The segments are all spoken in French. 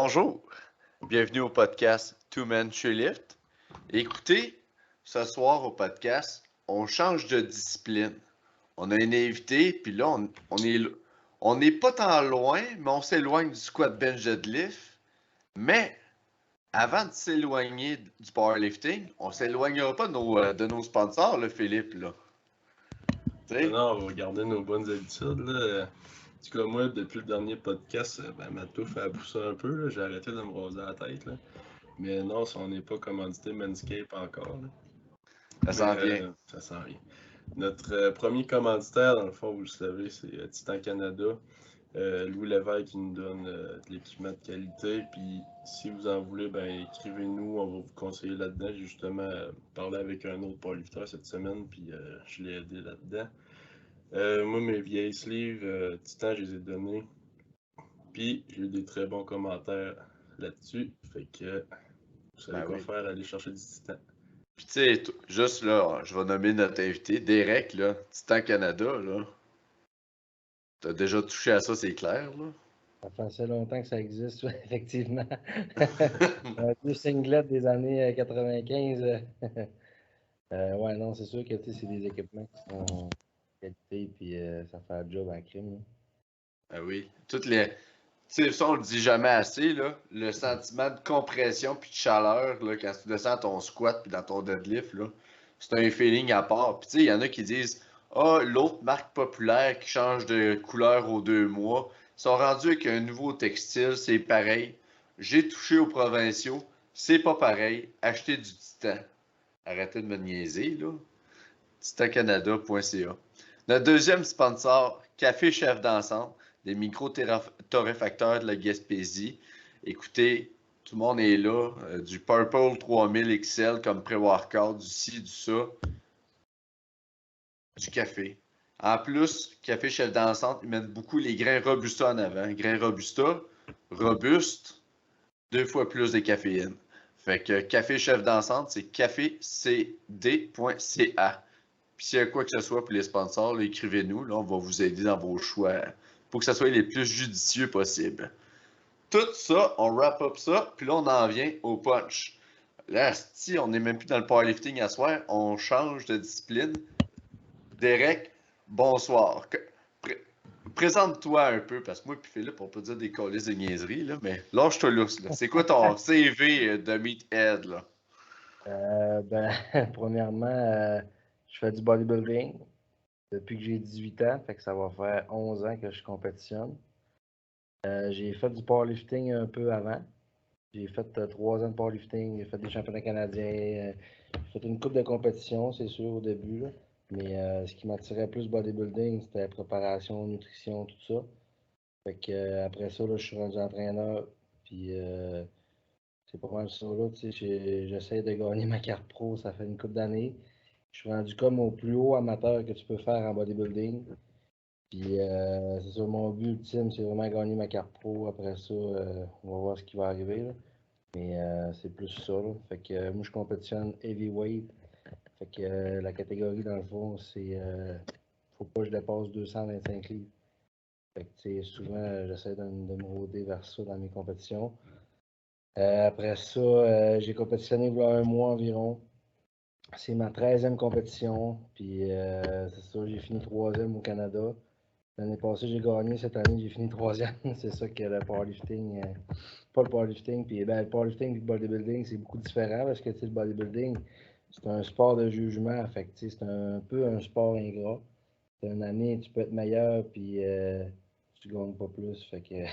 Bonjour, bienvenue au podcast Two Men Lift. Écoutez, ce soir au podcast, on change de discipline. On a un invité, puis là, on n'est pas tant loin, mais on s'éloigne du squat bench deadlift. Mais avant de s'éloigner du powerlifting, on s'éloignera pas de nos sponsors, là, Philippe. Là. Non, on va garder nos bonnes habitudes. Là. En tout cas, moi, depuis le dernier podcast, ma touffe a poussé un peu. Là. J'ai arrêté de me raser la tête. Là. Mais non, on n'est pas commandité Manscaped encore. Là. Ça s'en vient. Ça s'en vient. Notre premier commanditaire, dans le fond, vous le savez, c'est Titan Canada. Louis Lévesque qui nous donne de l'équipement de qualité. Puis si vous en voulez, ben écrivez-nous, on va vous conseiller là-dedans. J'ai justement parlé avec un autre powerlifter cette semaine, puis je l'ai aidé là-dedans. Moi, mes vieilles sleeves, Titan, je les ai donnés. Puis j'ai eu des très bons commentaires là-dessus. Fait que vous savez quoi faire, aller chercher du Titan. Puis tu sais, juste là, je vais nommer notre invité, Derek, là, Titan Canada, là. T'as déjà touché à ça, c'est clair, là? Ça fait assez longtemps que ça existe, effectivement. Deux singlets des années 95. Ouais, non, c'est sûr que c'est des équipements qui sont qualité, puis ça fait un job en crime. Ah oui. Toutes les. Tu sais, ça, on le dit jamais assez, là. Le sentiment de compression puis de chaleur, là, quand tu descends ton squat puis dans ton deadlift, là, c'est un feeling à part. Puis tu sais, il y en a qui disent ah, l'autre marque populaire qui change de couleur aux 2 mois. Ils sont rendus avec un nouveau textile, c'est pareil. J'ai touché aux provinciaux, c'est pas pareil. Achetez du titan. Arrêtez de me niaiser, là. titancanada.ca. Notre deuxième sponsor, Café Chef d'Ensemble, des micro-torréfacteurs de la Gaspésie. Écoutez, tout le monde est là. Du Purple 3000 XL comme pré-workout, du ci, du ça. Du café. En plus, Café Chef d'Ensemble, ils mettent beaucoup les grains Robusta en avant. Grains Robusta, robuste, 2 fois plus de caféine. Fait que Café Chef d'Ensemble, c'est cafécd.ca. Puis s'il y a quoi que ce soit pour les sponsors, écrivez-nous. Là, on va vous aider dans vos choix pour que ça soit les plus judicieux possible. Tout ça, on wrap up ça, puis là, on en vient au punch. Là, si on n'est même plus dans le powerlifting à soir, on change de discipline. Derek, bonsoir. Présente-toi un peu, parce que moi et Philippe, on peut dire des colis de niaiseries, là, mais lâche-toi lousse. C'est quoi ton CV de Meathead, là? Premièrement, je fais du bodybuilding depuis que j'ai 18 ans, fait que ça va faire 11 ans que je compétitionne. J'ai fait du powerlifting un peu avant. J'ai fait 3 ans de powerlifting, j'ai fait des championnats canadiens, j'ai fait une coupe de compétition, c'est sûr, au début. Là. Mais ce qui m'attirait plus bodybuilding, c'était la préparation, nutrition, tout ça. Fait que après ça, là, je suis rendu entraîneur, puis c'est pas mal ça. Là, j'essaie de gagner ma carte pro, ça fait une couple d'années. Je suis rendu comme au plus haut amateur que tu peux faire en bodybuilding. Puis c'est ça, mon but ultime, c'est vraiment gagner ma carte pro. Après ça, on va voir ce qui va arriver. Là. Mais c'est plus ça. Là. Fait que moi, je compétitionne heavyweight. Fait que la catégorie, dans le fond, c'est faut pas que je dépasse 225 livres. Fait que souvent, j'essaie de me rôder vers ça dans mes compétitions. Après ça, j'ai compétitionné il y a un mois environ. C'est ma 13e compétition. Puis c'est ça, j'ai fini 3e au Canada. L'année passée, j'ai gagné. Cette année, j'ai fini 3e. C'est ça que le powerlifting. Pas le powerlifting. Puis le powerlifting et le bodybuilding, c'est beaucoup différent parce que le bodybuilding, c'est un sport de jugement. Fait que c'est un peu un sport ingrat. Une année, tu peux être meilleur, puis tu gagnes pas plus. Fait que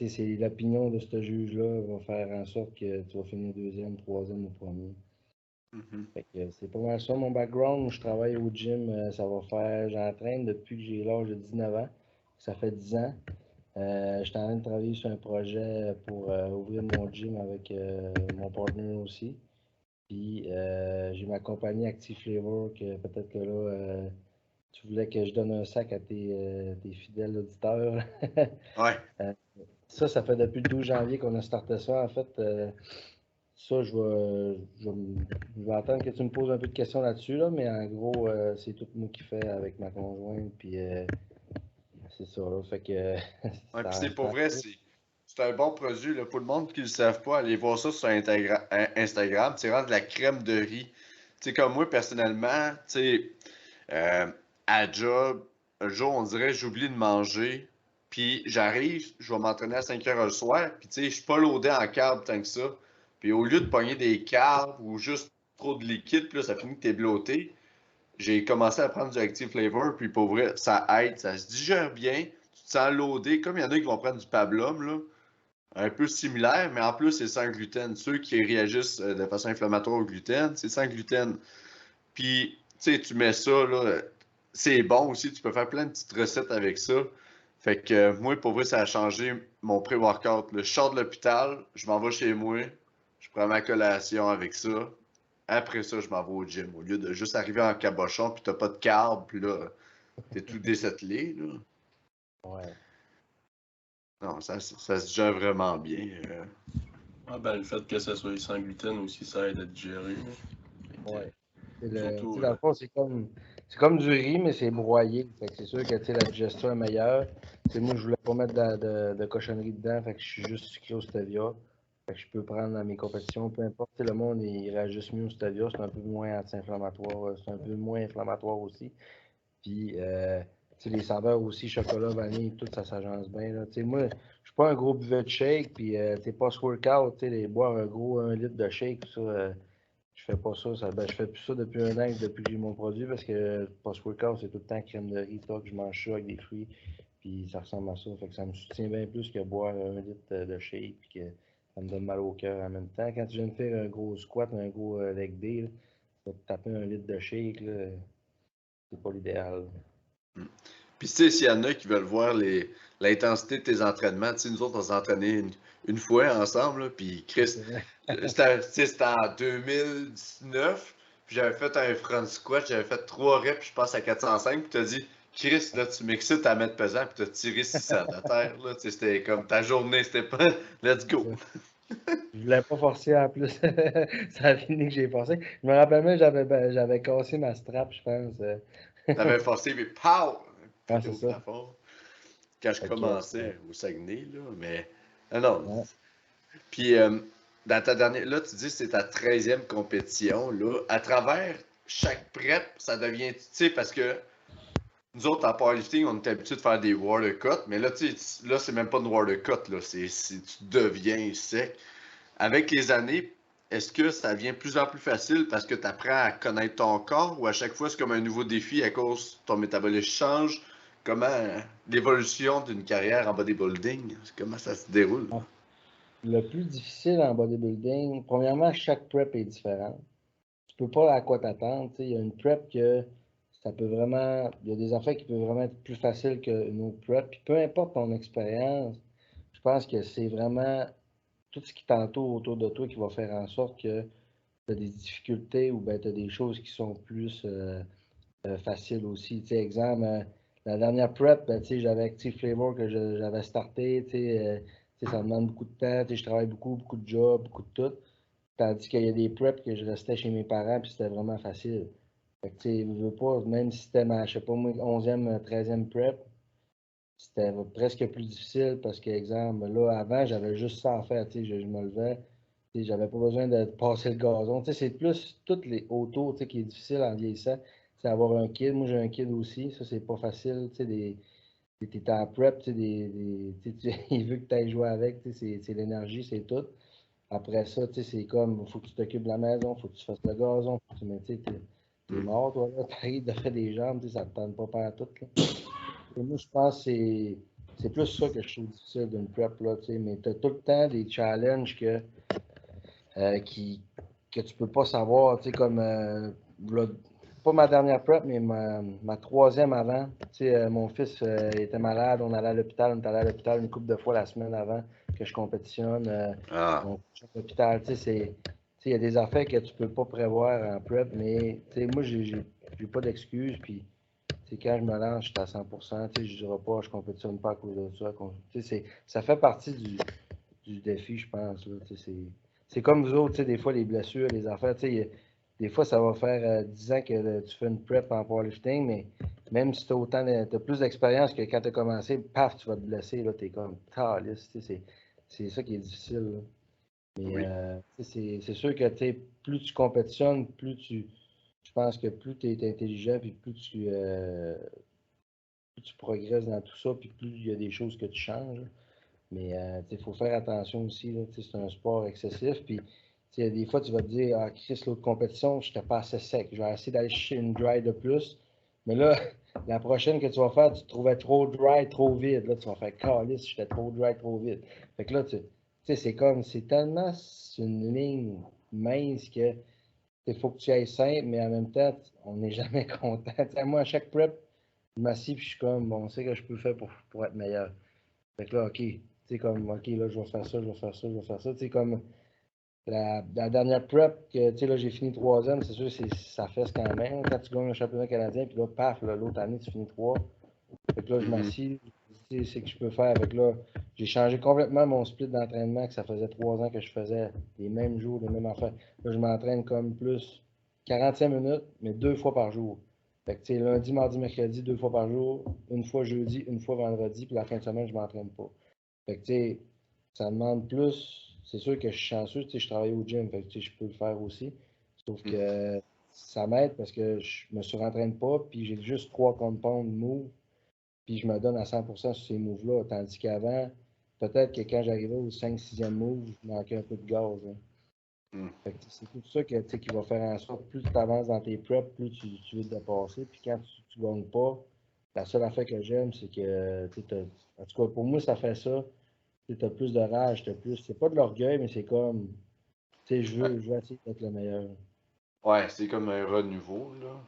c'est l'opinion de ce juge-là va faire en sorte que tu vas finir deuxième, troisième ou premier. Fait que c'est pas mal ça mon background. Je travaille au gym, j'entraîne depuis que j'ai l'âge de 19 ans. Ça fait 10 ans. Je suis en train de travailler sur un projet pour ouvrir mon gym avec mon partenaire aussi. Puis j'ai ma compagnie Active Flavor que peut-être que là, tu voulais que je donne un sac à tes fidèles auditeurs. Ouais. Ça fait depuis le 12 janvier qu'on a starté ça. En fait, ça, je vais attendre que tu me poses un peu de questions là-dessus, là, mais en gros, c'est tout moi qui fais avec ma conjointe, puis c'est ça, là. Fait que. Ouais, puis c'est pour vrai, C'est un bon produit, là. Pour le monde qui ne le savent pas, allez voir ça sur Instagram. C'est vraiment de la crème de riz. Tu sais, comme moi, personnellement, tu sais, à job, un jour, on dirait, j'oublie de manger. Puis j'arrive, je vais m'entraîner à 5 heures le soir. Puis tu sais, je suis pas loadé en carbs tant que ça. Puis au lieu de pogner des carbs ou juste trop de liquide, puis là, ça finit que t'es bloaté. J'ai commencé à prendre du Active Flavor, puis pour vrai, ça aide, ça se digère bien. Tu te sens loadé, comme il y en a qui vont prendre du Pablum, là, un peu similaire, mais en plus, c'est sans gluten. Ceux qui réagissent de façon inflammatoire au gluten, c'est sans gluten. Puis, tu sais, tu mets ça, là, c'est bon aussi, tu peux faire plein de petites recettes avec ça. Fait que moi, pour vrai, ça a changé mon pré-workout. Je sors de l'hôpital, je m'en vais chez moi, je prends ma collation avec ça. Après ça, je m'en vais au gym. Au lieu de juste arriver en cabochon, puis t'as pas de carbs, puis là, t'es tout décelé, là. Ouais. Non, ça se gère vraiment bien. Ah ben, le fait que ça soit sans gluten aussi, ça aide à digérer. Ouais. Surtout, Dans le fond, c'est comme du riz, mais c'est broyé. Fait que c'est sûr que la digestion est meilleure. Moi, je voulais pas mettre de cochonnerie dedans, fait que je suis juste sucré au stevia. Fait que je peux prendre dans mes compétitions, peu importe. Le monde, il réagit mieux au stevia, c'est un peu moins anti-inflammatoire, c'est un peu moins inflammatoire aussi. Puis, les saveurs aussi, chocolat, vanille, tout ça s'agence bien. Là. Moi, je suis pas un gros buveur de shake, puis post-workout, boire un gros 1 litre de shake, ça, je fais pas ça. Je fais plus ça depuis un an, depuis que j'ai mon produit, parce que post-workout, c'est tout le temps crème de riz, toc, je mange ça avec des fruits, puis ça ressemble à ça. Fait que ça me soutient bien plus que boire 1 litre de shake, puis que ça me donne mal au cœur en même temps. Quand tu viens de faire un gros squat, un gros leg day, là, tu vas te taper 1 litre de shake, là, c'est pas l'idéal. Puis, tu sais, s'il y en a qui veulent voir l'intensité de tes entraînements, tu sais, nous autres, on s'est entraînés une fois ensemble, là, puis Chris, c'était en 2019, puis j'avais fait un front squat, j'avais fait 3 reps, je passe à 405, puis t'as dit, Chris, là, tu m'excites à mettre pesant, puis t'as tiré 600 à terre, là, tu sais, c'était comme ta journée, c'était pas, let's go. Je voulais pas forcer en plus. Ça a fini que j'ai forcé. Je me rappelle même, j'avais cassé ma strap, je pense. T'avais forcé, puis pow! Ah, Pété c'est au ça. plafond. Quand je Fait que, commençais au Saguenay, là, mais, ah non. ouais. Puis, dans ta dernière, là, tu dis que c'est ta 13e compétition, là. À travers chaque prep, ça devient, tu sais, parce que nous autres, en powerlifting, on est habitué de faire des water cuts, mais là, tu sais, là, c'est même pas une water cut, là. Tu deviens sec. Avec les années, est-ce que ça devient de plus en plus facile parce que tu apprends à connaître ton corps ou à chaque fois, c'est comme un nouveau défi à cause ton métabolisme change? Comment l'évolution d'une carrière en bodybuilding, comment ça se déroule? Le plus difficile en bodybuilding, premièrement, chaque prep est différente. Tu peux pas à quoi t'attendre. Il y a une prep que ça peut vraiment. Il y a des affaires qui peuvent vraiment être plus faciles qu'une autre prep. Puis peu importe ton expérience, je pense que c'est vraiment tout ce qui t'entoure autour de toi qui va faire en sorte que tu as des difficultés ou ben, tu as des choses qui sont plus faciles aussi. Exemple, la dernière prep, ben, j'avais Active Flavor que j'avais starté. Ça me demande beaucoup de temps. Je travaille beaucoup, beaucoup de jobs, beaucoup de tout. Tandis qu'il y a des preps que je restais chez mes parents, puis c'était vraiment facile. Fait que, tu sais, je veux pas, même si c'était ma, je sais pas moi, 11e, 13e prep, c'était presque plus difficile parce que, exemple, là, avant, j'avais juste ça à faire, je me levais, j'avais pas besoin de passer le gazon. C'est plus toutes les autos, qui est difficile en vieillissant. C'est avoir un kid. Moi, j'ai un kid aussi. Ça, c'est pas facile, t'es en prep, il veut que tu ailles jouer avec, c'est l'énergie, c'est tout. Après ça, c'est comme, il faut que tu t'occupes de la maison, il faut que tu fasses le gazon, faut que tu, mais t'es Hmm. mort, toi, là, t'arrives de faire des jambes, ça te tente pas par tout, là. Et moi, je pense que c'est plus ça que je trouve difficile d'une prep, là, mais tu as tout le temps des challenges qui, que tu peux pas savoir, comme, pas ma dernière prep, mais ma troisième avant, mon fils était malade, on allait à l'hôpital, on est allé à l'hôpital une couple de fois la semaine avant que je compétitionne, Ah, on couche à l'hôpital, il y a des affaires que tu peux pas prévoir en prep, mais moi, j'ai pas d'excuses, puis quand je me lance, je suis à 100%. Je ne dirais pas, je ne compétitionne pas à cause de ça. Ça fait partie du défi, je pense. Là, c'est comme vous autres, des fois, les blessures, les affaires. Des fois, ça va faire 10 ans que tu fais une prep en powerlifting, mais même si tu as plus d'expérience que quand tu as commencé, paf, tu vas te blesser. Tu es comme calice. c'est ça qui est difficile. Là. Mais Oui. c'est sûr que plus tu compétitionnes, je pense que plus tu es intelligent, puis plus tu progresses dans tout ça, puis plus il y a des choses que tu changes. Mais il faut faire attention aussi. Là, c'est un sport excessif. Puis des fois, tu vas te dire, ah, Chris, l'autre compétition, je n'étais pas assez sec. Je vais essayer d'aller chercher une dry de plus. Mais là, la prochaine que tu vas faire, tu te trouvais trop dry, trop vide. Là, tu vas faire calice, j'étais trop dry, trop vide. Fait que là, c'est tellement une ligne mince que il faut que tu ailles simple, mais en même temps, on n'est jamais content. Moi, à chaque prep, je m'assieds et je suis comme, bon, c'est que je peux faire pour être meilleur. Fait que là, OK, comme, OK, là, je vais faire ça, je vais faire ça, je vais faire ça. Tu sais, comme la dernière prep, que, là, j'ai fini troisième, c'est sûr, ça fesse quand même. Quand tu gagnes un championnat canadien, puis là, paf, l'autre année, tu finis 3. Fait que là, je m'assieds, c'est que je peux faire. Fait que là, j'ai changé complètement mon split d'entraînement, que ça faisait 3 ans que je faisais les mêmes jours, les mêmes affaires. Là, je m'entraîne comme plus 45 minutes, mais 2 fois par jour. Fait que, tu sais, lundi, mardi, mercredi, 2 fois par jour, une fois jeudi, une fois vendredi, puis la fin de semaine, je m'entraîne pas. Fait que, tu sais, ça demande plus. C'est sûr que je suis chanceux, tu sais, je travaille au gym, fait que, tu sais, je peux le faire aussi. Sauf que ça m'aide parce que je me surentraîne pas, puis j'ai juste 3 compounds move, puis je me donne à 100% sur ces moves-là. Tandis qu'avant, peut-être que quand j'arrivais au 5-6e move, je manquais un peu de gaz. Hein. Mm. Fait que c'est tout ça qui va faire en sorte que plus tu avances dans tes preps, plus tu veux te dépasser. Puis quand tu ne gagnes pas, la seule affaire que j'aime, c'est que, en tout cas, pour moi, ça fait ça. Tu as plus de rage, c'est pas de l'orgueil, mais c'est comme, je veux essayer d'être le meilleur. Ouais, c'est comme un renouveau, là.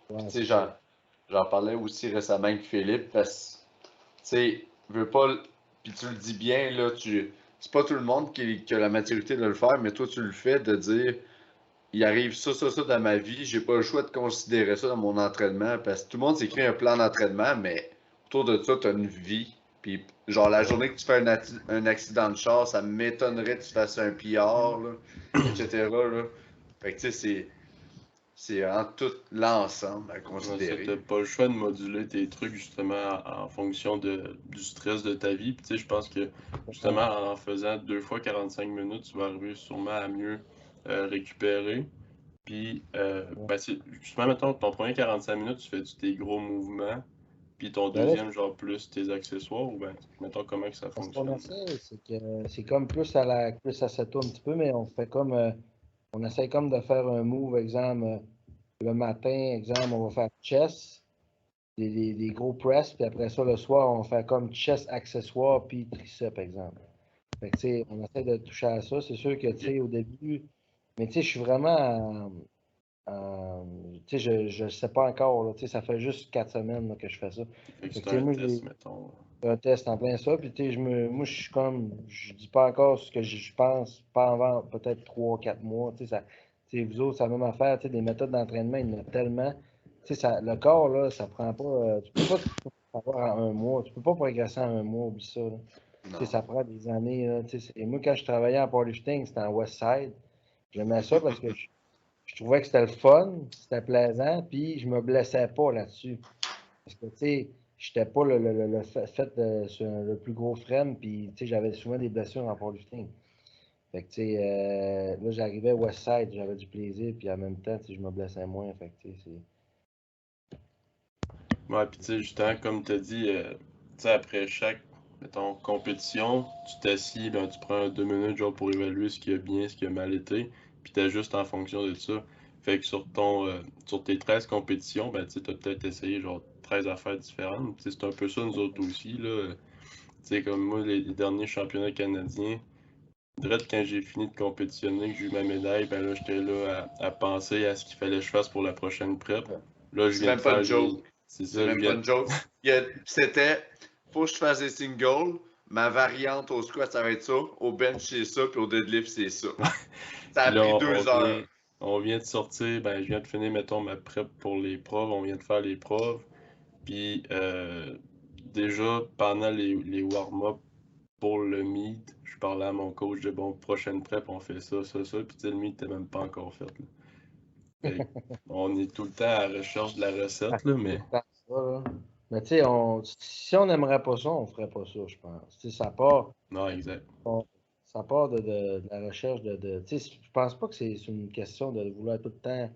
Puis, Ouais, tu sais, c'est ça. j'en parlais aussi récemment avec Philippe, parce que, tu sais, veux pas, puis tu le dis bien, là, c'est pas tout le monde qui a la maturité de le faire, mais toi, tu le fais de dire, il arrive ça dans ma vie, j'ai pas le choix de considérer ça dans mon entraînement, parce que tout le monde s'écrit un plan d'entraînement, mais autour de ça, t'as une vie. Puis, genre, la journée que tu fais un accident de char, ça m'étonnerait que tu fasses un PR, là, etc., là. Fait que, tu sais, c'est en tout l'ensemble à Ouais, ça, considérer. t'as pas le choix de moduler tes trucs justement en fonction du stress de ta vie. Puis tu sais, je pense que justement en faisant 2 fois 45 minutes, tu vas arriver sûrement à mieux récupérer. Puis, justement, mettons, ton premier 45 minutes, tu fais tes gros mouvements. Puis ton Ben là, deuxième, genre plus tes accessoires, ou ben, mettons comment que ça ce qu'on fonctionne. essaie, c'est que c'est comme plus ça s'étourne un petit peu, mais on fait comme on essaie comme de faire un move, exemple, le matin, exemple, on va faire chest, des gros press, puis après ça, le soir, on fait comme chest accessoire, puis triceps, exemple. Fait que, tu sais, on essaie de toucher à ça. C'est sûr que, tu Ok. sais, au début, mais tu sais, je suis vraiment tu sais, je ne sais pas encore, là, tu sais, ça fait juste 4 semaines là, que je fais ça. Fait que Fait que, c'est tu sais, un moi, test, mettons. un test en plein ça. Puis, tu sais, moi, je suis comme, je dis pas encore ce que je pense, pas avant peut-être 3 4 mois. Tu sais, vous autres, c'est la même affaire. Tu sais, des méthodes d'entraînement, il y en a tellement. Tu sais, le corps, là, ça prend pas. Tu peux pas avoir en un mois. Tu peux pas progresser en un mois, oublie ça. Là. Tu sais, Non. ça prend des années. Là, tu sais, et moi, quand je travaillais en powerlifting, c'était en Westside. J'aimais ça parce que je trouvais que c'était le fun, c'était plaisant, puis je me blessais pas là-dessus. Parce que, tu sais, j'étais pas le fait sur le plus gros frame, puis, tu sais, j'avais souvent des blessures en powerlifting. Fait que, tu sais, là, j'arrivais à Westside, j'avais du plaisir, puis en même temps, tu sais, je me blessais moins. Fait que, tu sais, Ouais, puis tu sais, justement, comme tu as dit, tu sais, après chaque, mettons, compétition, tu t'assis, ben, tu prends 2 minutes, genre, pour évaluer ce qui a bien, ce qui a mal été, puis t'ajustes en fonction de ça. Fait que sur tes 13 compétitions, ben, tu sais, t'as peut-être essayé, genre, 13 affaires différentes. Tu sais, c'est un peu ça, nous autres aussi, là. Tu sais, comme moi, les derniers championnats canadiens, direct quand j'ai fini de compétitionner, que j'ai eu ma médaille, ben là, j'étais là à penser à ce qu'il fallait que je fasse pour la prochaine prep. c'est ça. Là, je C'est viens de même pas faire une les... joke. C'est C'est ça, je même pas viens... une joke. C'était, faut que je fasse des singles. Ma variante au squat, ça va être ça. Au bench, c'est ça. Puis au deadlift, c'est ça. Ça Puis a là, pris 2 heures. on vient de sortir, ben, je viens de finir, mettons, ma prep pour les profs, on vient de faire les profs. Puis déjà, pendant les warm-up pour le meet, je parlais à mon coach de bon, prochaine prep, on fait ça, ça, ça. Puis tu sais, le meet n'était même pas encore fait, là. Fait que on est tout le temps à la recherche de la Ah, recette, là, c'est tout mais le temps ça, là. Mais tu sais, si on n'aimerait pas ça, on ferait pas ça, je pense. Tu sais, Non, exact. ça part de la recherche tu sais, je pense pas que c'est une question de vouloir tout le temps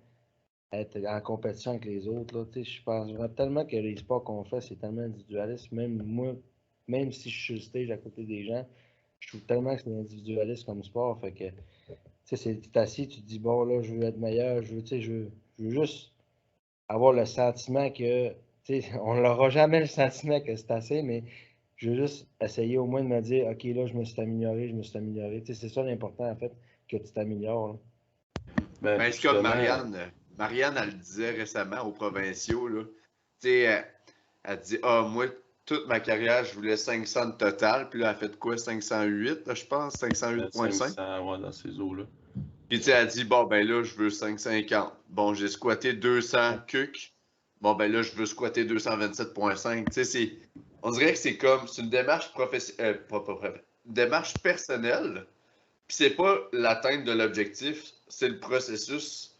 être en compétition avec les autres, là. Tu sais, je pense vraiment tellement que les sports qu'on fait, c'est tellement individualiste. Même moi, même si je suis sur le stage à côté des gens, je trouve tellement que c'est individualiste comme sport. Fait que, tu sais, tu t'assis, tu te dis, bon, là, je veux être meilleur, tu sais, je veux juste avoir le sentiment que, tu sais, on n'aura jamais le sentiment que c'est assez, mais je veux juste essayer au moins de me dire, OK, là, je me suis amélioré, je me suis amélioré. Tu sais, c'est ça l'important, en fait, que tu t'améliores, là. Ben, Ben, c'est comme justement, Marianne, elle le disait récemment aux provinciaux, là. Tu sais, elle dit, ah, moi, toute ma carrière, je voulais 500 de total, puis là, elle a fait quoi, 508, là, je pense, 508,5. 500, ouais, dans ces eaux-là. Puis, tu sais, elle dit, bon, ben là, je veux 550. Bon, j'ai squatté 200 cucs. Bon, ben là, je veux squatter 227,5. Tu sais, on dirait que c'est une démarche une démarche personnelle. Puis c'est pas l'atteinte de l'objectif, c'est le processus,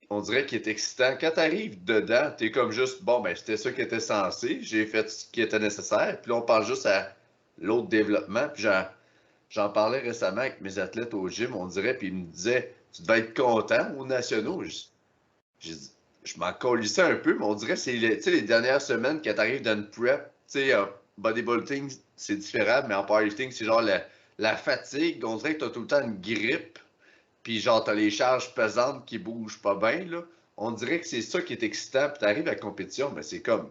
on dirait, qui est excitant. Quand t'arrives dedans, t'es comme juste, bon, ben c'était ça qui était censé, j'ai fait ce qui était nécessaire. Puis là, on parle juste à l'autre développement. Puis j'en parlais récemment avec mes athlètes au gym, on dirait, puis ils me disaient, tu devais être content aux nationaux. J'ai dit, je m'en colissais un peu, mais on dirait que c'est les dernières semaines quand t'arrives dans une prep, tu sais, bodybuilding, c'est différent, mais en powerlifting, c'est genre la fatigue. On dirait que t'as tout le temps une grippe, puis genre t'as les charges pesantes qui bougent pas bien, là. On dirait que c'est ça qui est excitant, puis t'arrives à la compétition, mais c'est comme,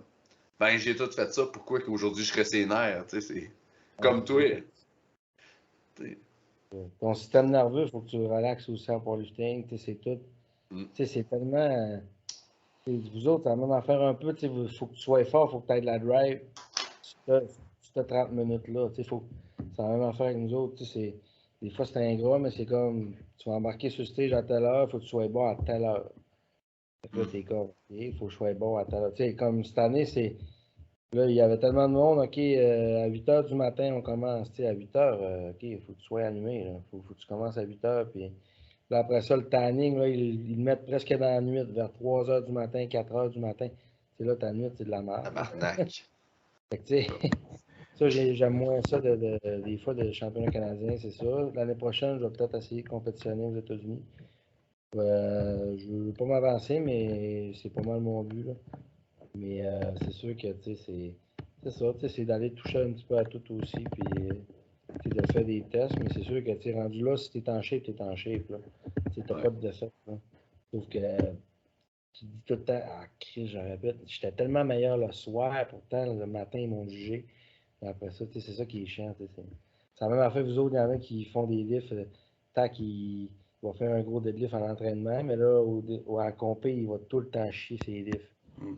ben j'ai tout fait ça, pourquoi qu'aujourd'hui je serais sénère, tu sais, c'est comme toi. T'sais. Ton système nerveux, il faut que tu relaxes aussi en powerlifting, tu sais, c'est tout. Mm. Tu sais, c'est tellement. Vous autres, c'est la même affaire un peu, tu sais, il faut que tu sois fort, il faut que tu aies de la drive. Tu 30 minutes là, tu sais, c'est la même affaire que nous autres, tu sais, des fois c'est ingrat, mais c'est comme, tu vas embarquer sur le stage à telle heure, il faut que tu sois bon à telle heure. Fait que là, t'es comme, OK, il faut que je sois bon à telle heure. Tu sais, comme cette année, là, il y avait tellement de monde, OK, à 8 h du matin, on commence, tu sais, à 8 h, OK, il faut que tu sois animé, là. Faut que tu commences à 8 h, puis là, après ça, le tanning, là, ils le mettent presque dans la nuit, vers 3 h du matin, 4 h du matin. Tu sais, là, ta nuit, c'est de la merde. Tabarnak. Fait que, tu sais, ça, j'aime moins ça des fois de championnat canadien, c'est ça. L'année prochaine, je vais peut-être essayer de compétitionner aux États-Unis. Je veux pas m'avancer, mais c'est pas mal mon but, là. Mais c'est sûr que, tu sais, c'est ça, tu sais, c'est d'aller toucher un petit peu à tout aussi, puis tu sais, de faire des tests, mais c'est sûr que, tu sais, rendu là, si t'es en shape, t'es en shape, là. Tu sais, t'as Ouais. pas de défaite, là. Sauf que tu dis tout le temps, ah, Chris, je répète, j'étais tellement meilleur le soir, pourtant, le matin, ils m'ont jugé. Et après ça, tu sais, c'est ça qui est chiant, tu sais. C'est la même affaire, vous autres, il y en a qui font des lifts, tant qu'ils vont faire un gros deadlift en entraînement, mais là, à compé, il va tout le temps chier ses lifts. Mm.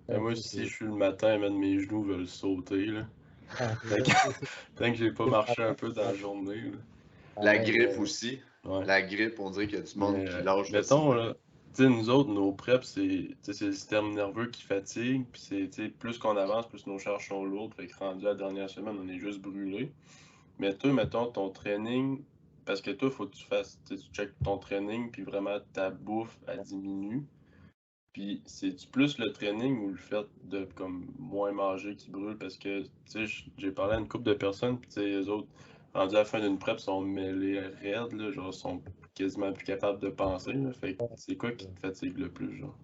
Ah, Moi, tu sais, si je suis le matin, man, mes genoux veulent sauter, là. c'est Tant ça, que, tu sais, tant que j'ai pas c'est marché un peu dans la journée, là. La pareil, grippe aussi. Ouais. La grippe, on dirait qu'il y a du monde Mais, qui lâche mettons, facilement. là, tu sais, nous autres, nos preps, c'est le système nerveux qui fatigue, puis c'est, tu sais, plus qu'on avance, plus nos charges sont lourdes, fait que rendu à la dernière semaine, on est juste brûlé. Mais toi, mettons, ton training, parce que toi, faut que tu fasses, tu sais, tu checkes ton training, puis vraiment ta bouffe, elle diminue. Puis c'est-tu plus le training ou le fait de comme moins manger qui brûle? Parce que, tu sais, j'ai parlé à une couple de personnes, puis tu sais, les autres, rendus à la fin d'une prep, sont mêlés raides, là, genre, sont quasiment plus capables de penser, là. Fait que c'est quoi qui te fatigue le plus, genre?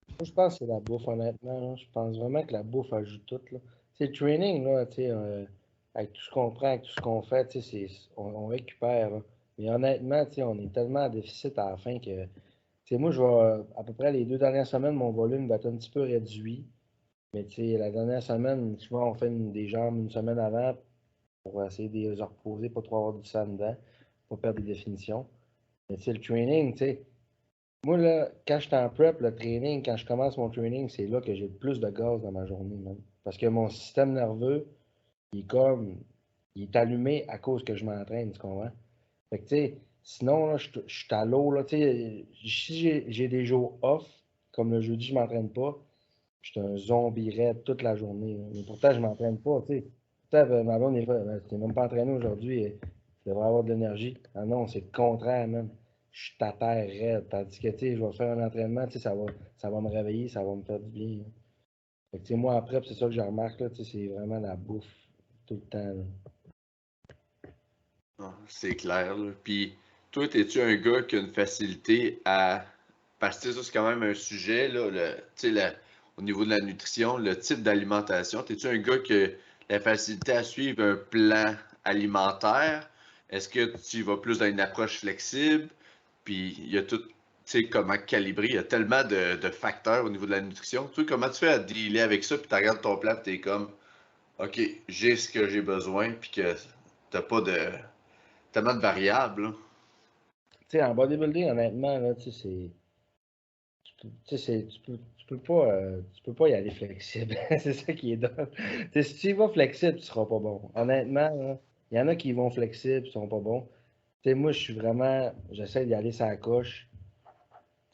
Moi, je pense que c'est la bouffe, honnêtement, là. Je pense vraiment que la bouffe ajoute tout, là. C'est le training, là, tu sais, avec tout ce qu'on prend, avec tout ce qu'on fait, tu sais, on récupère, là. Mais honnêtement, tu sais, on est tellement à déficit à la fin que, tu sais, moi, je vais, à peu près les 2 dernières semaines, mon volume va être un petit peu réduit. Mais, tu sais, la dernière semaine, souvent, on fait des jambes une semaine avant pour essayer de les reposer, pas trop avoir du sang dedans, pas perdre des définitions. Mais, tu sais, le training, tu sais, moi, là, quand je suis en prep, le training, quand je commence mon training, c'est là que j'ai le plus de gaz dans ma journée, même. Parce que mon système nerveux, il est comme, il est allumé à cause que je m'entraîne, tu comprends? Fait que, tu sais, sinon, là, je suis à l'eau, là, tu sais, si j'ai des jours off, comme le jeudi, je m'entraîne pas, je suis un zombie raide toute la journée, là. Mais pourtant, je m'entraîne pas, tu sais. Pourtant, ma blonde, des fois, ben, tu t'es même pas entraîné aujourd'hui, tu devrais avoir de l'énergie. Ah non, c'est le contraire, même. Je suis à terre raide. Tandis que, tu sais, je vais faire un entraînement, tu sais, ça va me réveiller, ça va me faire du bien, là. Fait que, moi, après, c'est ça que je remarque, là, c'est vraiment la bouffe tout le temps. Là. Ah, c'est clair, là. Puis, toi, es-tu un gars qui a une facilité à. Parce que ça, c'est quand même un sujet, là, au niveau de la nutrition, le type d'alimentation. Es-tu un gars qui a la facilité à suivre un plan alimentaire? Est-ce que tu vas plus dans une approche flexible? Puis, il y a tout, tu sais, comment calibrer. Il y a tellement de facteurs au niveau de la nutrition. Toi, comment tu fais à dealer avec ça? Puis, tu regardes ton plan, puis t'es comme, OK, j'ai ce que j'ai besoin, puis que t'as pas de tellement de variables, là. En bodybuilding, honnêtement, là, c'est. Tu peux pas y aller flexible. C'est ça qui est drôle. Si tu y vas flexible, tu seras pas bon. Honnêtement, il y en a qui vont flexible, ils sont pas bons. Moi, je suis vraiment. J'essaie d'y aller sur la coche.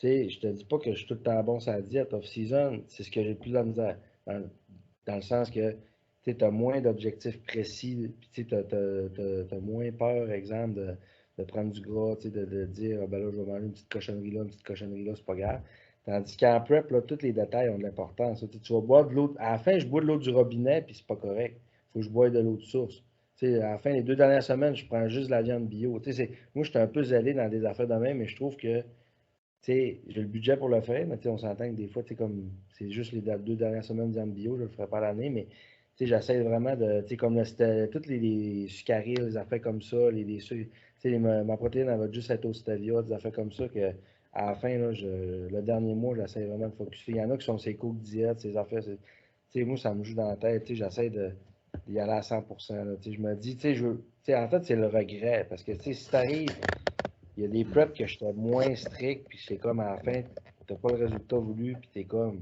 Je te dis pas que je suis tout le temps bon sur la diète. Off-season, c'est ce que j'ai le plus de la misère. Dans le sens que tu as moins d'objectifs précis. Puis tu as moins peur, exemple, de prendre du gras, de dire ah, ben là, je vais manger une petite cochonnerie là, une petite cochonnerie là, c'est pas grave. Tandis qu'en prep, là, tous les détails ont de l'importance. Tu vas boire de l'eau. À la fin, je bois de l'eau du robinet, puis c'est pas correct. Il faut que je boive de l'eau de source. À la fin, les 2 dernières semaines, je prends juste de la viande bio. Moi, je suis un peu zélé dans des affaires de même, mais je trouve que j'ai le budget pour le faire, mais on s'entend que des fois, comme c'est juste les 2 dernières semaines de viande bio, je ne le ferai pas l'année, mais j'essaie vraiment de, comme là, c'était toutes les sucreries, les affaires comme ça, les sucres, ma protéine, elle va juste être au stevia, des affaires comme ça, que à la fin, là, le dernier mois, j'essaie vraiment de focus. Il y en a qui sont ces cook diètes, ces affaires, moi, ça me joue dans la tête, j'essaie d'y aller à 100%. Là, je me dis, en fait, c'est le regret, parce que si tu arrives il y a des preps que j'étais moins strict, puis c'est comme à la fin, t'as pas le résultat voulu, puis t'es comme,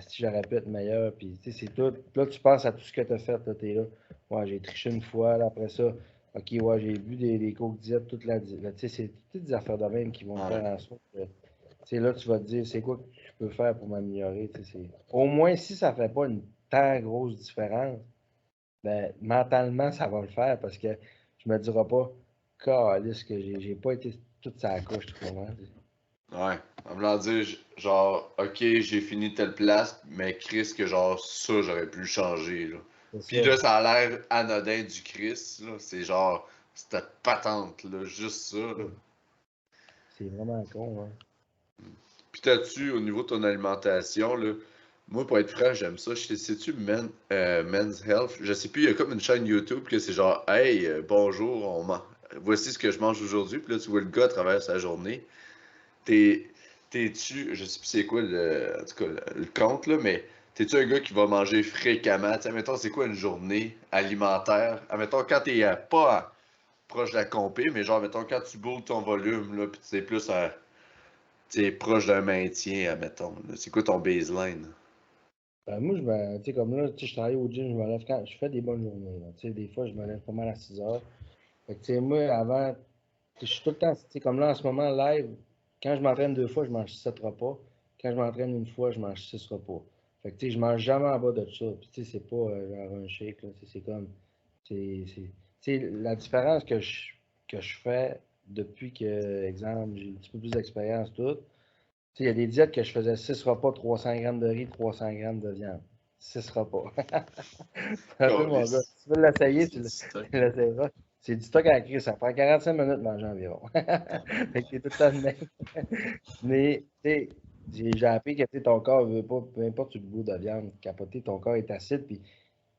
si j'aurais pu être meilleur, puis c'est tout. Là, tu penses à tout ce que t'as fait, là, t'es là. Ouais, j'ai triché une fois, là, après ça, ok, ouais, j'ai vu des cours diète toute la. C'est toutes des affaires de même qui vont Ouais. faire en sorte que, là, tu vas te dire, c'est quoi que je peux faire pour m'améliorer, au moins, si ça fait pas une tant grosse différence, ben, mentalement, ça va le faire parce que je me dirai pas, calisse, que j'ai pas été toute sa couche, tu comprends? Ouais. En voulant dire, genre, OK, j'ai fini telle place, mais Chris, que genre, ça, j'aurais pu le changer, là. C'est Puis ça. là, ça a l'air anodin du Chris, là. C'est genre, cette patente, là, juste ça, là. C'est vraiment con, hein. Puis t'as-tu, au niveau de ton alimentation, là, moi, pour être franc, j'aime ça. Sais-tu Men's Health? Je sais plus, il y a comme une chaîne YouTube que c'est genre, hey, bonjour, voici ce que je mange aujourd'hui. Puis là, tu vois le gars à travers sa journée. T'es, T'es-tu, je sais plus c'est quoi en tout cas, le compte, là, mais t'es-tu un gars qui va manger fréquemment? Tu sais, mettons, c'est quoi une journée alimentaire? Admettons, quand t'es proche de la compé, mais genre, mettons, quand tu boules ton volume, là, pis tu es plus t'es proche d'un maintien, admettons, là. C'est quoi ton baseline? Ben, moi, comme là, je travaille au gym, je me lève quand je fais des bonnes journées, là. Des fois, je me lève pas mal à 6 heures. Fait que, moi, avant, je suis tout le temps, comme là, en ce moment, live, quand je m'entraîne 2 fois, je mange 7 repas. Quand je m'entraîne une fois, je mange 6 repas. Fait que, je mange jamais en bas de ça. Puis, c'est pas genre un shake, là. C'est comme, la différence que je fais depuis que, exemple, j'ai un petit peu plus d'expérience, tout. Il y a des diètes que je faisais 6 repas, 300 grammes de riz, 300 grammes de viande. 6 repas. Un peu, mon gars. Câlisse. Si tu veux l'essayer, C'est du stock. tu l'essayeras. C'est du stock à la crise. Ça prend 45 minutes de manger environ. Fait que t'es tout le temps de même. Mais, j'ai appris que ton corps veut pas, peu importe le goût de viande, capoter, ton corps est acide, puis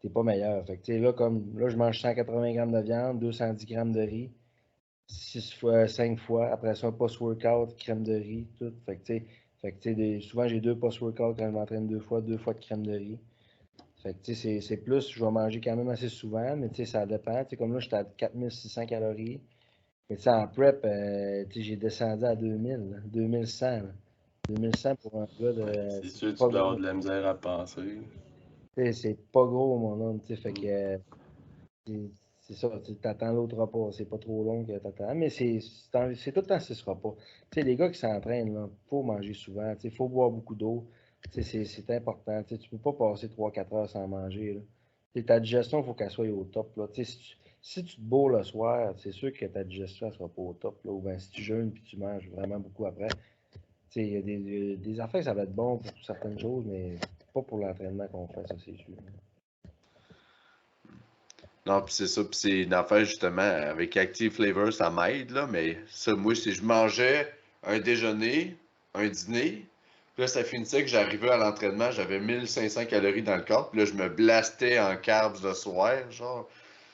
t'es pas meilleur. Fait que, là, là, je mange 180 grammes de viande, 210 grammes de riz, 6 fois, 5 fois. Après ça, un post-workout, crème de riz, tout. Fait que, souvent, j'ai 2 post-workout quand je m'entraîne 2 fois de crème de riz. Fait que, c'est plus, je vais manger quand même assez souvent, mais ça dépend. Comme là, j'étais à 4600 calories. Mais en prep, j'ai descendu à 2000, là, 2100. Là. 2100 pour un gars Ouais, de. c'est C'est sûr que tu pas dois avoir gros. de la misère à penser. C'est pas gros, mon homme. Fait Mm. que c'est c'est ça. Tu attends l'autre repas. C'est pas trop long que t'attends. Mais c'est tout le temps 6 repas. Les gars qui s'entraînent, il faut manger souvent. Il faut boire beaucoup d'eau. C'est important. Tu peux pas passer 3 4 heures sans manger. Là. Ta digestion, il faut qu'elle soit au top. Là. Si tu te bourres le soir, c'est sûr que ta digestion ne sera pas au top. Là. Ou bien si tu jeûnes et tu manges vraiment beaucoup après. Il y a des affaires, ça va être bon pour certaines choses, mais pas pour l'entraînement qu'on fait, ça, c'est sûr. Non, puis c'est ça, puis c'est une affaire justement avec Active Flavor, ça m'aide, là, mais ça, moi, c'est je mangeais un déjeuner, un dîner, puis là, ça finissait que j'arrivais à l'entraînement, j'avais 1500 calories dans le corps, puis là, je me blastais en carbs le soir, genre.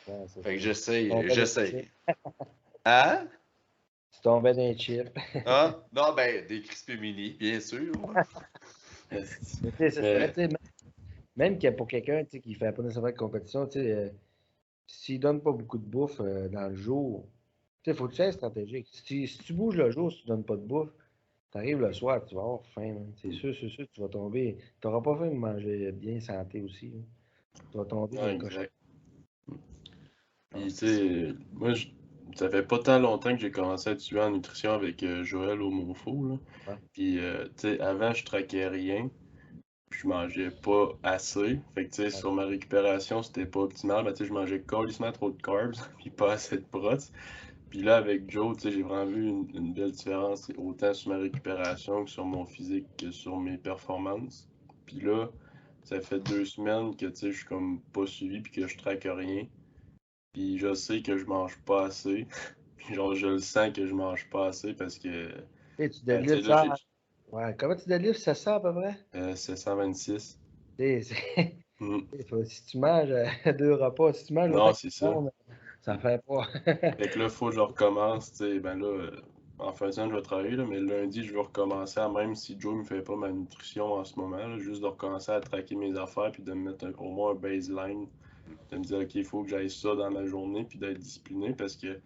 Ouais, c'est Fait que ça. j'essaye. Hein? Tu tombais dans les chips. Hein? Non, ben, des crispy mini, bien sûr. Mais tu sais, c'est ça, tu sais, même pour quelqu'un tu sais, qui fait pas nécessairement de compétition, tu sais, s'il donne pas beaucoup de bouffe dans le jour, tu sais, faut que tu sois stratégique. Si tu bouges le jour, si tu donnes pas de bouffe, tu arrives le soir, tu vas avoir faim. Man. C'est sûr, tu vas tomber. Tu n'auras pas faim de manger bien santé aussi. Là. Tu vas tomber dans Ouais, le cochon. exact. Non, Puis, tu c'est ça. sais, moi, ça fait pas tant longtemps que j'ai commencé à être suivi en nutrition avec Joël au Monfort, là. Ouais. Puis, tu sais, avant, je traquais rien. Je mangeais pas assez. Fait que, tu sais, sur ma récupération, c'était pas optimal. Mais, tu sais, je mangeais colissement trop de carbs, puis pas assez de protes. Puis là, avec Joe, tu sais, j'ai vraiment vu une belle différence, autant sur ma récupération que sur mon physique, que sur mes performances. Puis là, ça fait 2 semaines que, tu sais, je suis comme pas suivi, puis que je traque rien. Puis je sais que je mange pas assez. Puis genre, je le sens que je mange pas assez parce que, Tu sais, tu ben, tu sais, deadlifts là, ça. Ouais, comment tu deadlifts 700 à peu près? c'est 126. Tu sais, Mm. si tu manges 2 repas, si tu manges autant Non, que c'est tout ça. le monde, ça fait pas. Fait que là, faut que je recommence, tu sais, ben là, en fin de semaine, je vais travailler, là, mais lundi, je vais recommencer à, même si Joe me fait pas ma nutrition en ce moment, là, juste de recommencer à traquer mes affaires, puis de me mettre au moins un baseline, de me dire, OK, il faut que j'aille ça dans ma journée, puis d'être discipliné, parce que, tu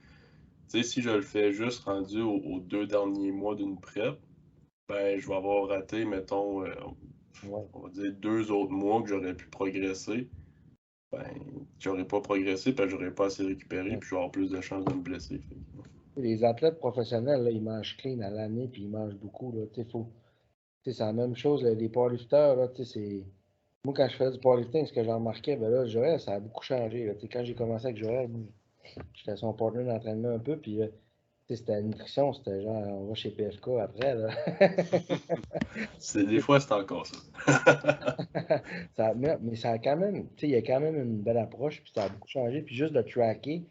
sais, si je le fais juste rendu aux 2 derniers mois d'une prep, ben, je vais avoir raté, mettons, Ouais. on va dire 2 autres mois que j'aurais pu progresser. Ben, j'aurais pas progressé parce que j'aurais pas assez récupéré, Ouais. puis je vais avoir plus de chances de me blesser. Les athlètes professionnels, là, ils mangent clean à l'année, puis ils mangent beaucoup. Là, c'est la même chose, là, les powerlifters, là, moi, quand je faisais du powerlifting, ce que j'ai remarqué, ben là, Joël, ça a beaucoup changé. Là, quand j'ai commencé avec Joël, moi, j'étais son partenaire d'entraînement un peu, puis c'était la nutrition, c'était genre, on va chez PFK après, là. Des fois, c'est encore ça. Mais ça a quand même, il y a quand même une belle approche, puis ça a beaucoup changé. Puis juste de tracker,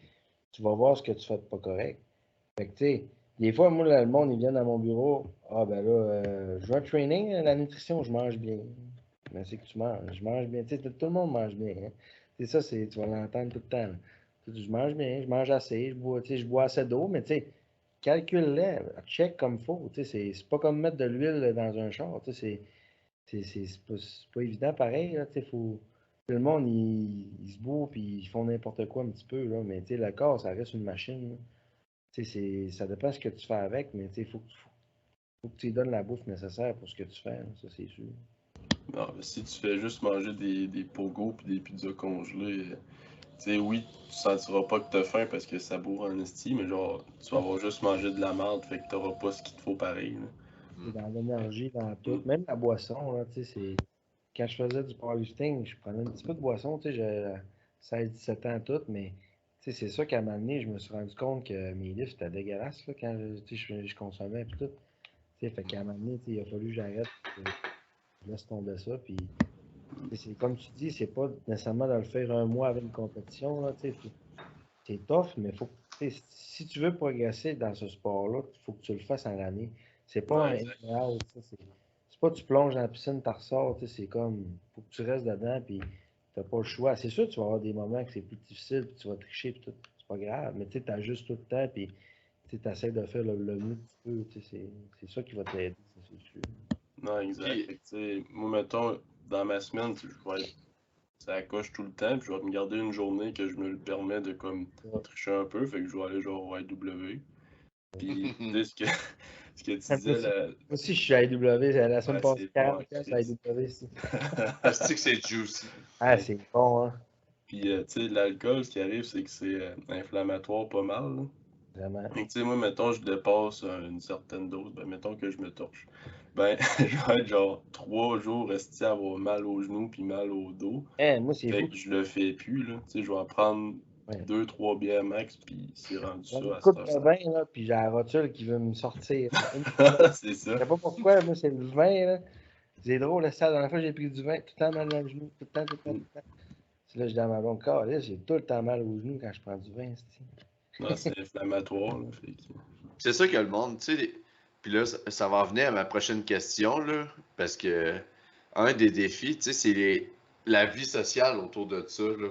tu vas voir ce que tu fais de pas correct. Fait que, tu sais, des fois, moi, là, le monde, ils viennent dans mon bureau. Ah, ben là, je vais un training, la nutrition, je mange bien. Mais c'est que tu manges. Je mange bien. Tu sais, tout le monde mange bien. Hein. C'est ça, tu vas l'entendre tout le temps. Là. Je mange bien, je mange assez, je bois assez d'eau, mais tu sais, calcule-les, check comme il faut. Tu sais, c'est pas comme mettre de l'huile dans un char. Tu sais, c'est pas évident pareil. Là, tu sais, le monde, il se bourre puis ils font n'importe quoi un petit peu. Là, mais tu sais, le corps, ça reste une machine. Là. Tu sais, ça dépend ce que tu fais avec, mais faut que tu lui donnes la bouffe nécessaire pour ce que tu fais, là, ça c'est sûr. Non, mais si tu fais juste manger des pogos puis des pizzas congelées, tu sais, oui, tu sentiras pas que t'as faim parce que ça bourre en esti, mais genre, tu vas avoir juste mangé de la merde, fait que t'auras pas ce qu'il te faut pareil. Là. C'est dans l'énergie, dans tout. Mm. Même la boisson, là, tu sais, quand je faisais du powerlifting, je prenais un petit peu de boisson, tu sais, j'ai 16-17 ans tout, mais tu sais, c'est ça qu'à un moment donné, je me suis rendu compte que mes livres, c'était dégueulasse, là, quand tu sais, je consommais et tout. Tu sais, fait qu'à un moment donné, tu sais, il a fallu que j'arrête, que je laisse tomber ça, puis c'est comme tu dis, c'est pas nécessairement de le faire un mois avec une compétition, là, tu sais, c'est tough, mais faut, si tu veux progresser dans ce sport-là, il faut que tu le fasses en année. C'est pas Ouais, un exact. in and out, ça, c'est pas tu plonges dans la piscine, tu ressors, c'est comme, faut que tu restes dedans, puis t'as pas le choix. C'est sûr que tu vas avoir des moments que c'est plus difficile, puis tu vas tricher, puis tout, c'est pas grave, mais tu ajustes tout le temps, puis tu essaies de faire le mieux que tu peux, c'est ça qui va t'aider, ça, c'est sûr. Non, exact. Puis, Fait que, tu sais, moi, mettons, dans ma semaine, je vais être ça coche tout le temps, puis je vais me garder une journée que je me le permets de comme Ouais. tricher un peu, fait que je vais aller genre au IW. Puis, tu sais, ce que tu Moi disais, aussi, là, moi aussi, je suis à AEW, la semaine ouais, passée, c'est bon, 40 à Chris. AEW ici. est-ce que c'est juicy? Ah, c'est bon, hein, Puis, tu sais, l'alcool, ce qui arrive, c'est que c'est inflammatoire pas mal. Là. vraiment. Fait que, tu sais, moi, mettons, je dépasse une certaine dose, ben, mettons que je me torche. Ben, je vais être genre 3 jours resté à avoir mal aux genoux puis mal au dos. Moi, c'est Fait fou. que je le fais plus, là. Tu sais, je vais en prendre Ouais. 2, 3 bières max, puis c'est rendu J'en ai ça une à cette coupe de heure. vin, là, puis j'ai la rotule qui veut me sortir. Une semaine. C'est Je ça. sais pas pourquoi, moi, c'est le vin, là. C'est drôle, ça. La dernière fois, j'ai pris du vin, tout le temps mal dans le genou, tout le temps, tout le temps, tout le temps. C'est là, je dis à ma blonde, là, j'ai tout le temps mal au genou quand je prends du vin, Non, c'est inflammatoire, là. Fait que... C'est ça que le monde, tu sais. Puis là, ça va en venir à ma prochaine question, là. Parce que un des défis, tu sais, c'est la vie sociale autour de ça, là.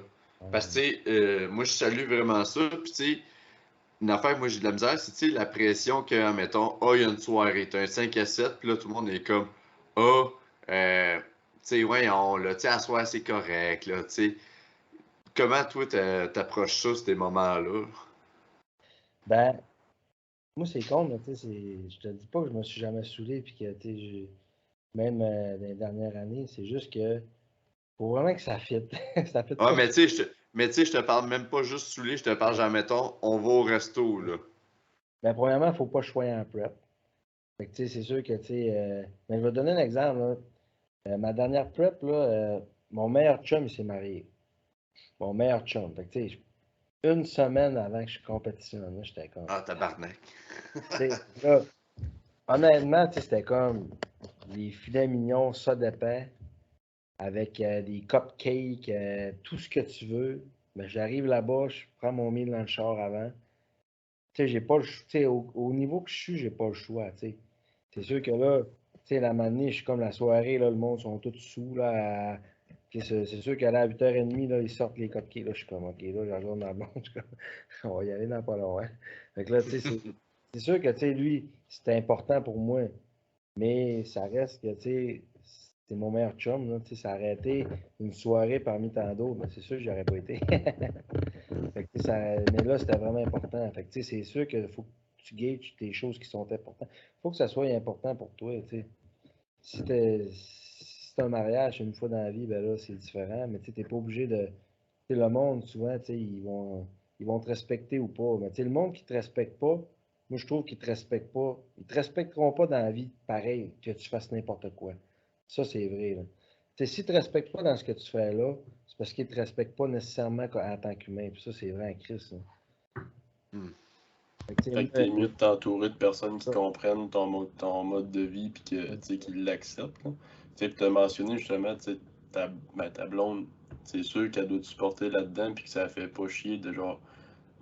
Parce que, tu sais, moi, je salue vraiment ça. Puis, tu sais, une affaire, moi, j'ai de la misère, c'est, tu sais, la pression que, mettons, il y a une soirée, t'as un 5 à 7, puis là, tout le monde est comme, tu sais, ouais, là, tu sais, à soir, c'est correct, là, tu sais. Comment, toi, t'approches ça, ces moments-là? Ben, moi, c'est con, mais tu sais, je te dis pas que je me suis jamais saoulé, puis que, tu sais, même dans les dernières années, c'est juste que faut vraiment que ça fitte. Ça fitte Ah, pas. mais tu sais, je te parle même pas juste saoulé, je te parle, genre, mettons, on va au resto, là. Ben, premièrement, il faut pas que je sois en prep. Fait que, tu sais, c'est sûr que, tu sais, mais je vais te donner un exemple, là. Ma dernière prep, là, mon meilleur chum, il s'est marié. Mon meilleur chum. Fait que, tu sais, une semaine avant que je compétitionne, là, j'étais comme. Ah, tabarnak. Tu sais, là, honnêtement, tu sais, c'était comme les filets mignons, ça dépend, avec des cupcakes, tout ce que tu veux. Mais j'arrive là-bas, je prends mon meal dans le char avant. Tu sais, j'ai pas le choix. Tu sais, au niveau que je suis, j'ai pas le choix, tu sais. C'est sûr que là, tu sais, la matinée, je suis comme la soirée, là, le monde sont tous sous, là. C'est sûr qu'à la 8h30, là, ils sortent les cupcakes. Là, je suis comme, OK, là, je regarde ma blonde, je suis comme, on va y aller dans pas long, hein. Fait que là, tu sais, c'est sûr que, tu sais, lui, c'était important pour moi. Mais ça reste que, tu sais, c'est mon meilleur chum, là, tu sais, ça aurait été une soirée parmi tant d'autres, mais c'est sûr que j'aurais pas été. Fait que, tu sais, mais là, c'était vraiment important. Fait que, tu sais, c'est sûr qu'il faut que tu gages tes choses qui sont importantes. Il faut que ça soit important pour toi, tu sais. Si c'est un mariage une fois dans la vie, ben là, c'est différent, mais tu sais, t'es pas obligé de... Tu sais, le monde, souvent, tu sais, ils vont te respecter ou pas. Mais tu sais, le monde qui te respecte pas, moi, je trouve qu'ils te respectent pas. Ils te respecteront pas dans la vie pareil que tu fasses n'importe quoi. Ça, c'est vrai, là. Tu sais, s'ils te respectent pas dans ce que tu fais là, c'est parce qu'ils te respectent pas nécessairement en tant qu'humain. Puis ça, c'est vrai en Christ, là. Hmm. Fait que, tu sais, Fait moi, que t'es mieux de t'entourer de personnes qui comprennent ton mode de vie puis que, tu sais, qui l'acceptent, là. Tu sais, puis t'as mentionné justement, tu sais, ta blonde, c'est sûr qu'elle doit te supporter là-dedans puis que ça fait pas chier de genre,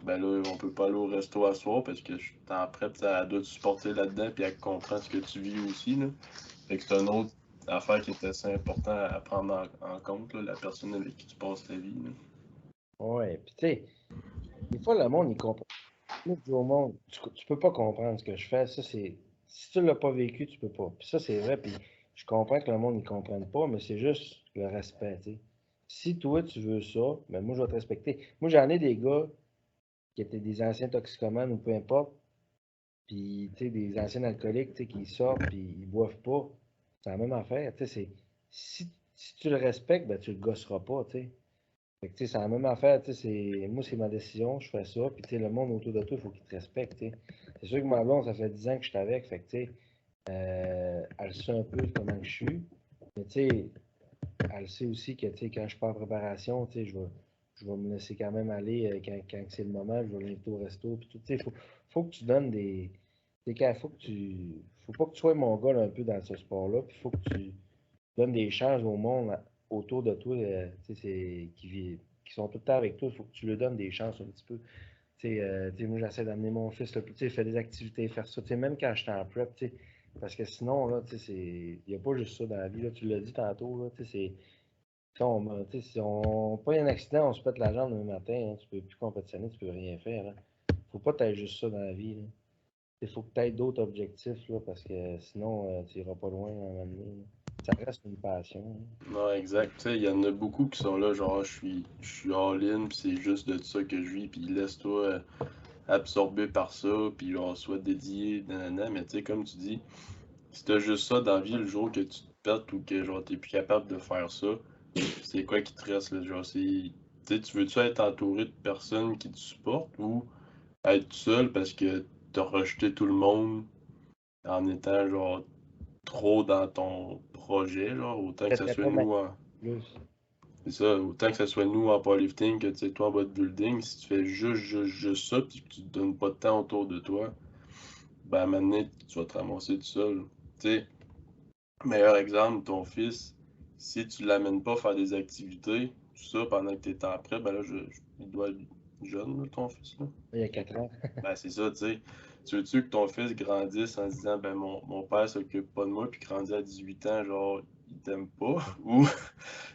ben là, on peut pas aller au resto à soir parce que je suis en prep, elle doit te supporter là-dedans puis elle comprend ce que tu vis aussi, là. Fait que c'est une autre affaire qui est assez important à prendre en compte, là, la personne avec qui tu passes ta vie, là. ouais. Puis tu sais, des fois, le monde, il comprend. Moi, je dis au monde, tu peux pas comprendre ce que je fais. Ça, c'est. Si tu l'as pas vécu, tu peux pas. Puis ça, c'est vrai. Puis je comprends que le monde ne comprenne pas, mais c'est juste le respect, tu sais. Si toi, tu veux ça, ben moi, je vais te respecter. Moi, j'en ai des gars qui étaient des anciens toxicomanes ou peu importe, puis, tu sais, des anciens alcooliques, tu sais, qui sortent, puis ils boivent pas. C'est la même affaire, tu sais. Si tu le respectes, ben tu le gosseras pas, tu sais. Fait que, tu sais, c'est la même affaire, tu sais, moi, c'est ma décision, je fais ça, puis, tu sais, le monde autour de toi, il faut qu'il te respecte, tu sais. C'est sûr que ma blonde, ça fait 10 ans que je suis avec, fait que, tu sais, elle sait un peu comment je suis, mais, tu sais, elle sait aussi que, tu sais, quand je pars en préparation, tu sais, je vais me laisser quand même aller quand c'est le moment, je vais l'inviter au resto, puis tout, tu sais, faut que tu donnes des... Tu sais, faut pas que tu sois mon gars, là, un peu dans ce sport-là, puis faut que tu donnes des chances au monde autour de toi, tu sais, qui sont tout le temps avec toi, il faut que tu leur donnes des chances un petit peu. Tu sais, moi, j'essaie d'amener mon fils, là, tu sais, faire des activités, faire ça, tu sais, même quand j'étais en prep, tu sais, parce que sinon, là, tu sais, il n'y a pas juste ça dans la vie, là, tu l'as dit tantôt, là, tu sais, tu sais, si on pas un accident, on se pète la jambe le matin, hein, tu peux plus compétitionner, tu peux rien faire, là. Faut pas que tu juste ça dans la vie, là. Il faut que tu aies d'autres objectifs, là, parce que sinon, tu iras pas loin à un moment donné, là. Ça reste une passion, là. Non, exact. Tu sais, il y en a beaucoup qui sont là, genre, je suis all-in, puis c'est juste de ça que je vis, puis laisse-toi absorber par ça, puis genre, sois dédié, nanana. Mais tu sais, comme tu dis, si t'as juste ça dans la vie, le jour que tu te pètes ou que genre, t'es plus capable de faire ça, c'est quoi qui te reste, là? Genre, tu sais, tu veux-tu être entouré de personnes qui te supportent ou être seul parce que t'as rejeté tout le monde en étant, genre, trop dans ton projet, genre, autant que Très, ça très, soit très, nous en. plus. C'est ça, autant que ça soit nous en powerlifting que tu sais, toi en bodybuilding, si tu fais juste ça puis que tu te donnes pas de temps autour de toi, ben à un moment donné, tu vas te ramasser tout seul. Tu sais, Meilleur exemple, ton fils, si tu l'amènes pas faire des activités, tout ça, pendant que tu es en prep, ben là, il doit être jeune, là, ton fils, là. Il y a 4 ans. Ben, c'est ça, tu sais. Tu veux-tu que ton fils grandisse en se disant, ben, mon père s'occupe pas de moi, puis grandit à 18 ans, genre, il t'aime pas? Ou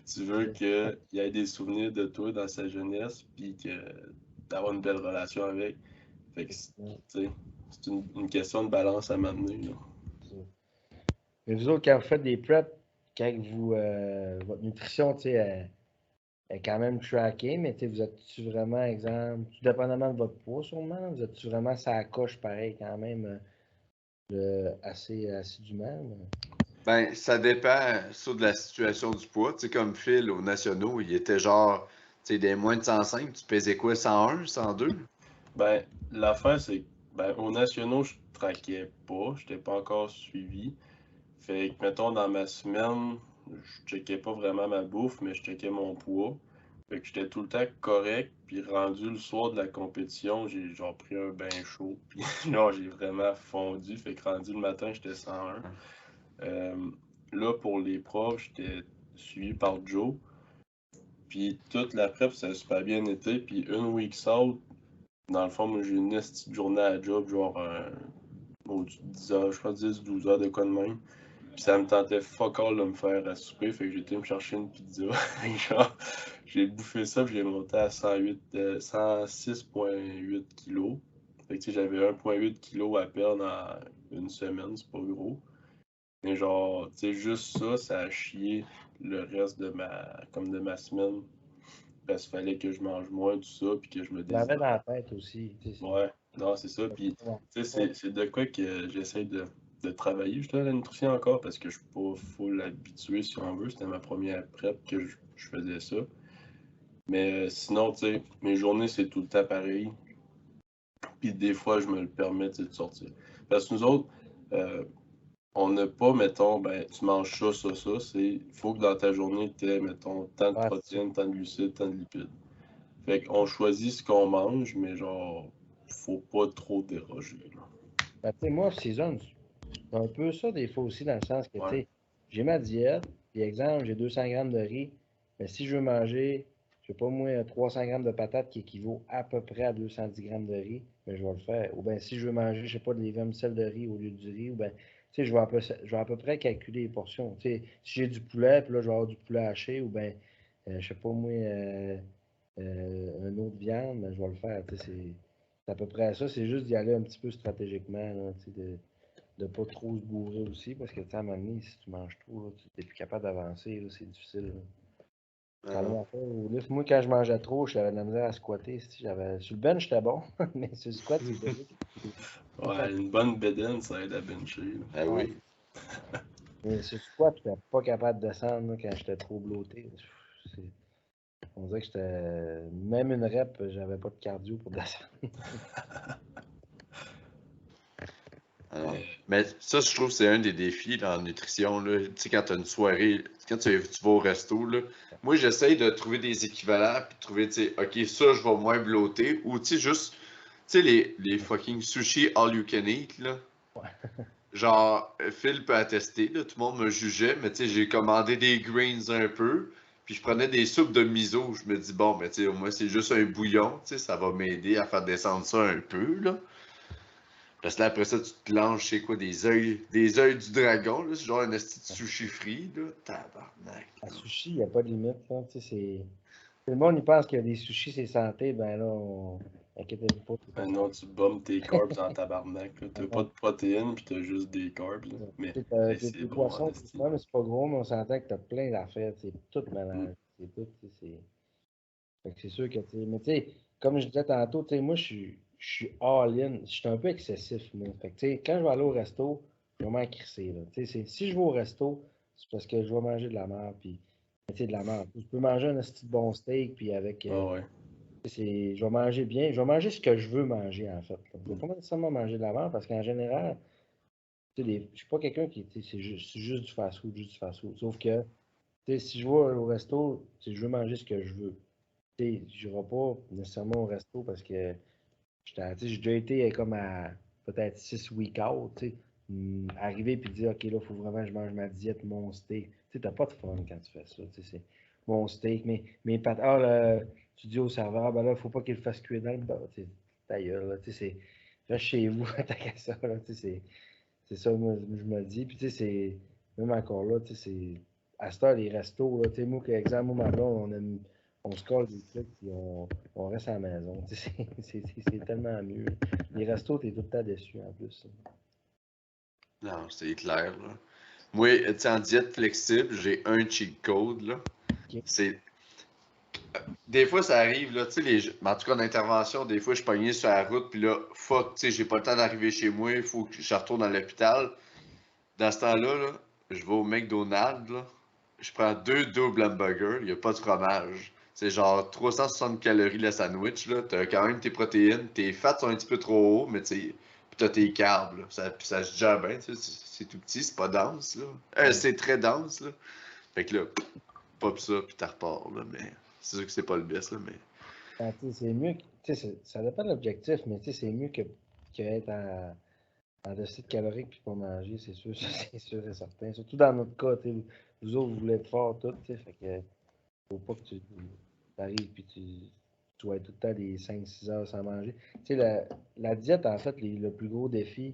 tu veux qu'il ait des souvenirs de toi dans sa jeunesse, puis que d'avoir une belle relation avec? Fait que, tu sais, c'est une question de balance à m'amener, là. Mais vous autres, quand vous faites des preps, quand vous, votre nutrition, tu sais, est quand même trackée, mais tu sais, vous êtes-tu vraiment, exemple, tout dépendamment de votre poids sûrement, vous êtes-tu vraiment ça coche pareil quand même assez assidûment? Ben, ça dépend ça de la situation du poids. Tu sais, comme Phil, aux nationaux, il était genre, tu sais, des moins de 105, tu pesais quoi, 101, 102? Ben, l'affaire, c'est que, ben, aux nationaux, je traquais pas, j'étais pas encore suivi. Fait que, mettons, dans ma semaine, je checkais pas vraiment ma bouffe, mais je checkais mon poids. Fait que j'étais tout le temps correct, puis rendu le soir de la compétition, j'ai genre pris un bain chaud, puis genre j'ai vraiment fondu. Fait que rendu le matin, j'étais 101. Euh, Là, pour les profs, j'étais suivi par Joe. Puis toute la prep, ça a super bien été. Puis une week out, dans le fond, moi j'ai une petite journée à job, genre au-dessus de 10 heures, je pense 10-12 heures de quoi de même. Puis ça me tentait fuck all de me faire à souper, fait que j'ai été me chercher une pizza. Genre, j'ai bouffé ça, puis j'ai monté à 106,8 kilos. Fait que tu sais, j'avais 1,8 kilos à perdre en une semaine, c'est pas gros. Mais genre, tu sais, juste ça, ça a chié le reste de ma semaine. Parce qu'il fallait que je mange moins, tout ça, puis que je me Je l'avais dans déshydrate. la tête aussi. Tu sais, Ouais, non, c'est ça. Puis, tu sais, c'est de quoi que j'essaie de travailler, justement, la nutrition encore, parce que je suis pas full habitué, si on veut. C'était ma première prep que je faisais ça. Mais sinon, tu sais, mes journées, c'est tout le temps pareil. Puis des fois, je me le permets, tu sais, de sortir. Parce que nous autres, euh, on n'a pas, mettons, ben, tu manges ça, ça, ça. Il faut que dans ta journée, tu aies, mettons, tant de ouais, c'est ça. protéines, tant de glucides, tant de lipides. Fait qu'on choisit ce qu'on mange, mais genre, faut pas trop déroger, là. Ben, tu sais, moi, off-season, c'est un peu ça des fois aussi, dans le sens que, tu Ouais. sais, j'ai ma diète, puis exemple, j'ai 200 grammes de riz, mais si je veux manger, je sais pas moi, 300 grammes de patates qui équivaut à peu près à 210 grammes de riz, ben, je vais le faire. Ou bien si je veux manger, je sais pas, des vermicelles de riz au lieu du riz, ou bien, tu sais, je vais à peu près calculer les portions. Tu sais, si j'ai du poulet, puis là, je vais avoir du poulet haché, ou bien, je sais pas moi, une autre viande, ben, je vais le faire. Tu sais, c'est à peu près ça. C'est juste d'y aller un petit peu stratégiquement, là, tu sais, de pas trop se bourrer aussi, parce que, tu sais, à un moment donné, si tu manges trop, là, tu n'es plus capable d'avancer, là, c'est difficile, là. C'est la même affaire au lift. Moi, quand je mangeais trop, j'avais de la misère à squatter. Si sur le bench, j'étais bon, mais sur le squat, c'est difficile. Ouais, une bonne bédaine, ça aide à bencher, là. Ah Ouais. oui. Mais sur le squat, j'étais pas capable de descendre là, quand j'étais trop bloaté. C'est- On dirait que j'étais. Même une rep, j'avais pas de cardio pour descendre. Alors, Mais, mais ça, je trouve que c'est un des défis dans la nutrition. Là. Tu sais, quand tu as une soirée, quand tu vas au resto, là, moi, j'essaye de trouver des équivalents, puis de trouver, tu sais, OK, ça, je vais moins blotter, ou tu sais, juste, tu sais, les fucking sushis all you can eat, là. Genre, Phil peut attester, là, tout le monde me jugeait, mais tu sais, j'ai commandé des greens un peu, puis je prenais des soupes de miso. Je me dis, bon, mais tu sais, au moins, c'est juste un bouillon, tu sais, ça va m'aider à faire descendre ça un peu, là. Parce que là, après ça, tu te lances, c'est quoi, des œils du dragon, là, c'est genre un esti de sushi frit, là. Tabarnak. À sushi, il n'y a pas de limite. Là. Tu sais, le monde, il pense que des sushis, c'est santé. Ben là, inquiétez-vous pas, c'est pas ben santé. non, tu bombes tes carbs en tabarnak, là. T'as pas de protéines, pis t'as juste des carbs, là. Mais, Tu sais, hey, t'as c'est tes bon en poissons, tout esti. ça, mais c'est pas gros, mais on s'entend que t'as plein d'affaires. C'est tout Mm. mélange. C'est tout, tu sais, fait que c'est sûr que, tu sais, mais tu sais, comme je disais tantôt, tu sais, moi, je suis all-in. Je suis un peu excessif, moi. Fait que, tu sais, quand je vais aller au resto, je vais m'en crisser, là. Tu sais, si je vais au resto, c'est parce que je vais manger de la merde, puis, tu sais, de la merde. Je peux manger un petit bon steak, puis avec, Ah ouais. je vais manger bien. Je vais manger ce que je veux manger, en fait, là. Je vais Mm. pas nécessairement manger de la merde, parce qu'en général, tu sais, je suis pas quelqu'un qui, tu sais, c'est juste du fast-food, juste du fast-food. Sauf que, tu sais, si je vais au resto, tu sais, je veux manger ce que je veux. Tu sais, je n'irai pas nécessairement au resto parce que tu sais, j'ai déjà été comme à peut-être 6 week out. Tu sais. arriver puis dire, OK, là, il faut vraiment que je mange ma diète, mon steak. Tu sais, t'as pas de fun quand tu fais ça. Tu sais, c'est mon steak, mes pâtes. Ah, là, tu dis au serveur, ben là, il faut pas qu'il le fasse cuire dans le beurre. Tu sais, ta gueule, là, tu sais, c'est. Reste chez vous, t'as qu'à ça, là, tu sais, c'est ça, moi, je me dis. Puis, tu sais, c'est. Même encore là, tu sais, c'est. À cette heure, les restos, là, tu sais, moi, par exemple, moi, ma blonde, on se colle des trucs, puis on reste à la maison. Tu sais, c'est tellement mieux. Les restos, t'es tout le temps déçu, en plus. Non, c'est clair, là. Moi, tu sais, en diète flexible, j'ai un cheat code, là. OK. C'est. Des fois, ça arrive, là, tu sais, en tout cas, en intervention, des fois, je suis pogné sur la route, puis là, fuck, tu sais, j'ai pas le temps d'arriver chez moi, il faut que je retourne à l'hôpital. Dans ce temps-là, là, je vais au McDonald's, là, je prends 2 doubles hamburgers, il n'y a pas de fromage. C'est genre 360 calories le sandwich, là. T'as quand même tes protéines, tes fats sont un petit peu trop hauts, mais tu sais, pis t'as tes carbs, là. Puis ça se digère bien, tu sais, c'est tout petit, c'est pas dense, là. C'est très dense, là. Fait que là, pop ça, puis t'as repars, là, mais c'est sûr que c'est pas le best, là, mais... Ben, tu sais, c'est mieux, tu sais, ça dépend de l'objectif, mais tu sais, c'est mieux que être en déficit calorique puis pas manger, c'est sûr, ça, c'est sûr et certain. Surtout dans notre cas, tu sais, vous autres, vous voulez être forts tout, tu sais, fait que faut pas que tu arrives puis tu vas être tout le temps des 5-6 heures sans manger. Tu sais, la diète, en fait, le plus gros défi,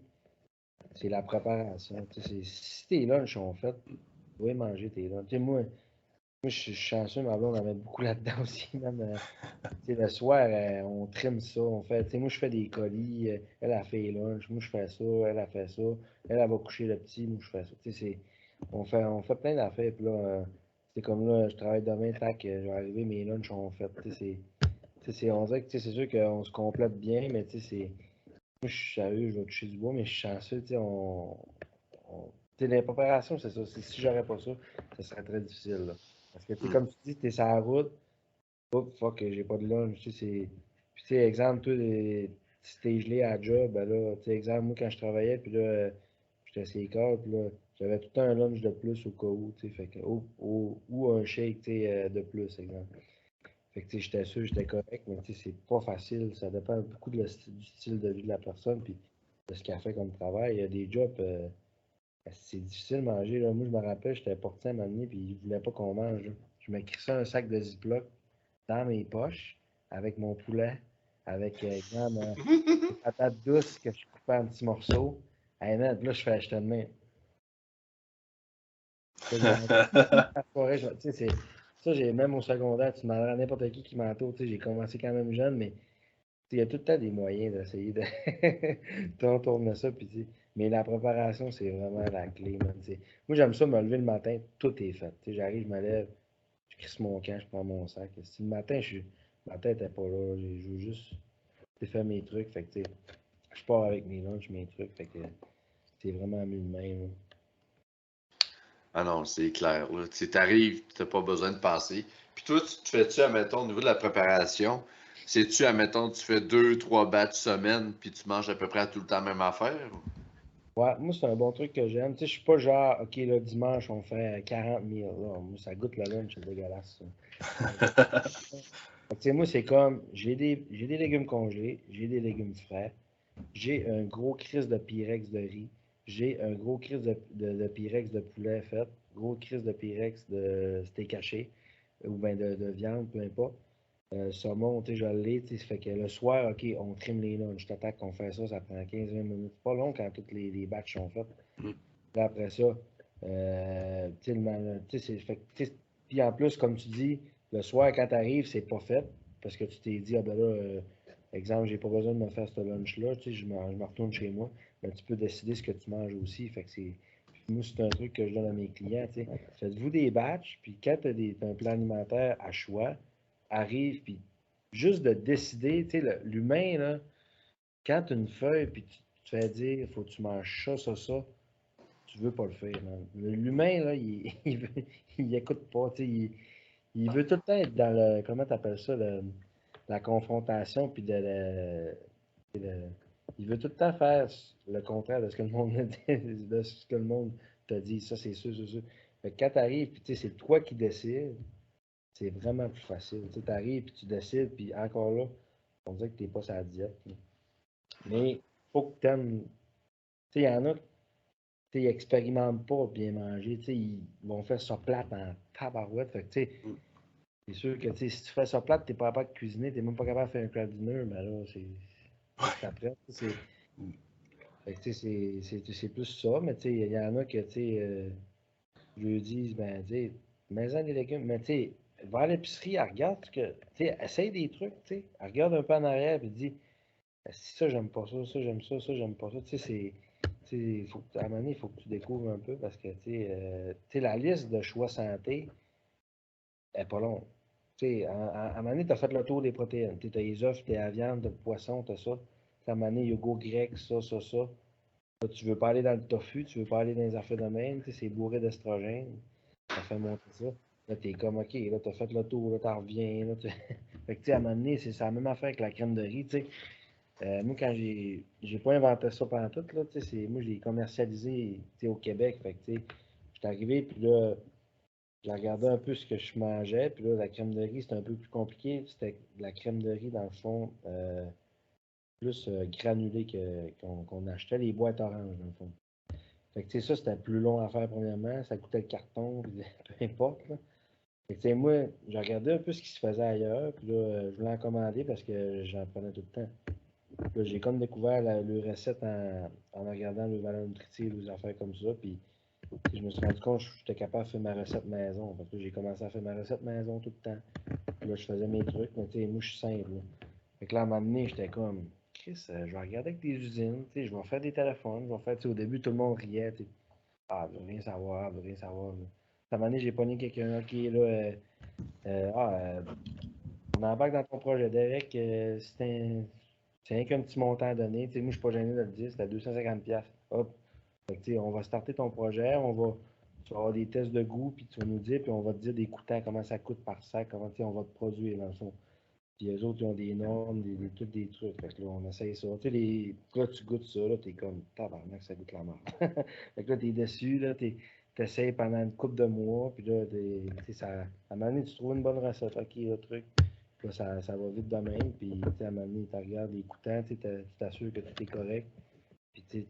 c'est la préparation. Tu sais, si tes lunchs sont faits, tu dois manger tes lunchs. Tu sais, moi, je suis chanceux, ma blonde en met beaucoup là-dedans aussi, même. Tu sais, le soir, on trim ça, on fait, tu sais, moi je fais des colis, elle a fait les lunchs, moi je fais ça, elle a fait ça, elle va coucher le petit, moi je fais ça. Tu sais, on fait plein d'affaires, puis là, c'est comme là, je travaille demain, tac, je vais arriver, mes lunchs sont faits. On dirait que tu sais, c'est sûr qu'on se complète bien, mais tu sais, moi je suis sérieux, je vais toucher du bois, mais je suis chanceux, tu sais, tu sais, les préparations, c'est ça, si j'aurais pas ça, ça serait très difficile, là. Parce que, tu sais, Hmm. comme tu dis, tu es sur la route, oups, fuck, j'ai pas de lunch. Tu sais, Puis, tu sais, exemple, toi, si t'es gelé à la job, ben là, tu sais, exemple, moi, quand je travaillais, puis là, j'étais sur les corps, puis là, j'avais tout le temps un lunch de plus au cas où, tu sais, fait que, ou un shake, tu sais, de plus, exemple. Fait que, tu sais, j'étais sûr, j'étais correct, mais tu sais, c'est pas facile. Ça dépend beaucoup du style de vie de la personne, puis de ce qu'elle fait comme travail. Il y a des jobs, c'est difficile de manger, là. Moi, je me rappelle, j'étais porté à un moment donné, puis ils voulaient pas qu'on mange, là. Je me crissais un sac de Ziploc dans mes poches avec mon poulet, avec exemple, des patates douces que je coupais en petits morceaux. Hey, man, là, je te demande. Ça, je mangeais la forêt, tu sais, ça, même au secondaire, tu demanderais à n'importe qui m'entoure. Tu sais, j'ai commencé quand même jeune, mais il y a tout le temps des moyens d'essayer de contourner ça. Puis, mais la préparation, c'est vraiment la clé, man. Moi, j'aime ça, me lever le matin, tout est fait. J'arrive, je me lève, je crisse mon camp, je prends mon sac. Si le matin, ma tête n'est pas là, je veux juste faire mes trucs. Fait que, je pars avec mes lunchs, mes trucs. Fait que c'est vraiment mieux de même, là. Ah non, c'est clair, là. Tu sais, t'arrives, t'as pas besoin de penser. Puis toi, tu te fais-tu, admettons, au niveau de la préparation, c'est-tu, admettons, tu fais 2, 3 batchs semaine, puis tu manges à peu près tout le temps la même affaire? Ouais, moi, c'est un bon truc que j'aime. Tu sais, je suis pas genre, OK, là, dimanche, on fait 40 000. Là. Moi, ça goûte le lunch, c'est dégueulasse, ça. Fait que, tu sais, moi, c'est comme, j'ai des légumes congelés, j'ai des légumes frais, j'ai un gros crise de Pyrex de riz, j'ai un gros crise de Pyrex de poulet fait, gros crise de Pyrex de steak haché, ou bien de viande, peu importe. Saumon, tu sais, je l'ai, tu sais, fait que le soir, OK, on trim les lunchs. T'attaques qu'on fait ça, ça prend 15-20 minutes. C'est pas long quand tous les batchs sont faits. Puis après ça, tu sais, tu sais, tu sais, puis en plus, comme tu dis, le soir, quand tu arrives, c'est pas fait parce que tu t'es dit, ah ben là, exemple, j'ai pas besoin de me faire ce lunch-là, tu sais, je me retourne chez moi. Mais tu peux décider ce que tu manges aussi. Fait que puis moi, c'est un truc que je donne à mes clients, tu sais. Faites-vous des batchs, puis quand tu as un plan alimentaire à choix, arrive, puis juste de décider, tu sais, l'humain, là, quand tu as une feuille, puis tu te fais dire, faut que tu manges ça, ça, ça, tu veux pas le faire, man. L'humain, là, il écoute pas, tu sais, il veut tout le temps être dans comment t'appelles ça, la confrontation, puis il veut tout le temps faire le contraire de ce que le monde a dit, de ce que le monde t'a dit, ça c'est sûr, c'est sûr. Fait que quand t'arrives, puis tu sais, c'est toi qui décides, c'est vraiment plus facile. Tu arrives, puis tu décides, puis encore là, on dirait que t'es pas sur la diète, là. Mais faut que t'aimes, tu sais, il y en a, ils expérimentent pas bien manger. Ils vont faire ça plate en tabarouette. Fait que, c'est sûr que si tu fais ça plate, t'es pas capable de cuisiner, t'es même pas capable de faire un crab dinner, mais là, c'est après. Fait que, c'est plus ça, mais il y en a que, je lui dis, ben, mets-en des légumes, mais va à l'épicerie, elle regarde ce que, essaye des trucs, elle regarde un peu en arrière, et dit, si ça, j'aime pas ça, ça, j'aime ça, j'aime pas ça, à un moment donné, il faut que tu découvres un peu, parce que, la liste de choix santé est pas longue. À un moment donné, tu as fait le tour des protéines. Tu as les œufs, tu as la viande, tu as le poisson, tu as ça. À un moment donné, yogourt grec, ça. Là, tu veux pas aller dans le tofu, tu veux pas aller dans les affaires de même, c'est bourré d'estrogène. Ça fait monter ça. Là, t'es comme, OK, là, t'as fait le tour, là, t'en reviens. Là, fait que, à un moment donné, c'est la même affaire que la crème de riz, moi, quand j'ai pas inventé ça pendant tout, là, moi, je l'ai commercialisé, au Québec. Fait que, j'étais arrivé, puis là, j'ai regardé un peu ce que je mangeais, puis là, la crème de riz, c'était un peu plus compliqué. C'était de la crème de riz, dans le fond, plus granulée qu'on achetait, les boîtes oranges, dans le fond. Fait que, ça, c'était plus long à faire, premièrement. Ça coûtait le carton, puis peu importe, là. Fait que, moi, j'ai regardé un peu ce qui se faisait ailleurs, puis là, je voulais en commander parce que j'en prenais tout le temps. Là, j'ai comme découvert le recette en regardant le valeur nutritive, les affaires comme ça, puis je me suis rendu compte que j'étais capable de faire ma recette maison. Parce que j'ai commencé à faire ma recette maison tout le temps. Puis là, je faisais mes trucs, mais moi, je suis simple, là. Fait que là, à un moment donné, j'étais comme, Chris, je vais regarder avec des usines, je vais faire des téléphones, je vais faire, au début, tout le monde riait, ah, je veux rien savoir, je veux rien savoir. Là. À un moment donné, j'ai pogné quelqu'un, OK, là, on embarque dans ton projet. Derek, c'est rien qu'un petit montant donné. Moi, je suis pas gêné de le dire, c'était 250$. Hop. Fait que, on va starter ton projet, tu vas avoir des tests de goût, puis tu vas nous dire, puis on va te dire des coûtants, comment ça coûte par sac, comment on va te produire, dans le fond. Puis les autres, ils ont des normes, des trucs. Fait que là, on essaye ça. Là, tu goûtes ça, là, t'es comme, tabarnak, ça goûte la merde. Fait que là, t'es déçu, là, t'essayes pendant une couple de mois, puis là, à un moment donné, tu trouves une bonne recette, OK, le truc. Puis là, ça va vite de même, puis à un moment donné, tu regardes les coûtants, tu t'assures que tout est correct, puis t'es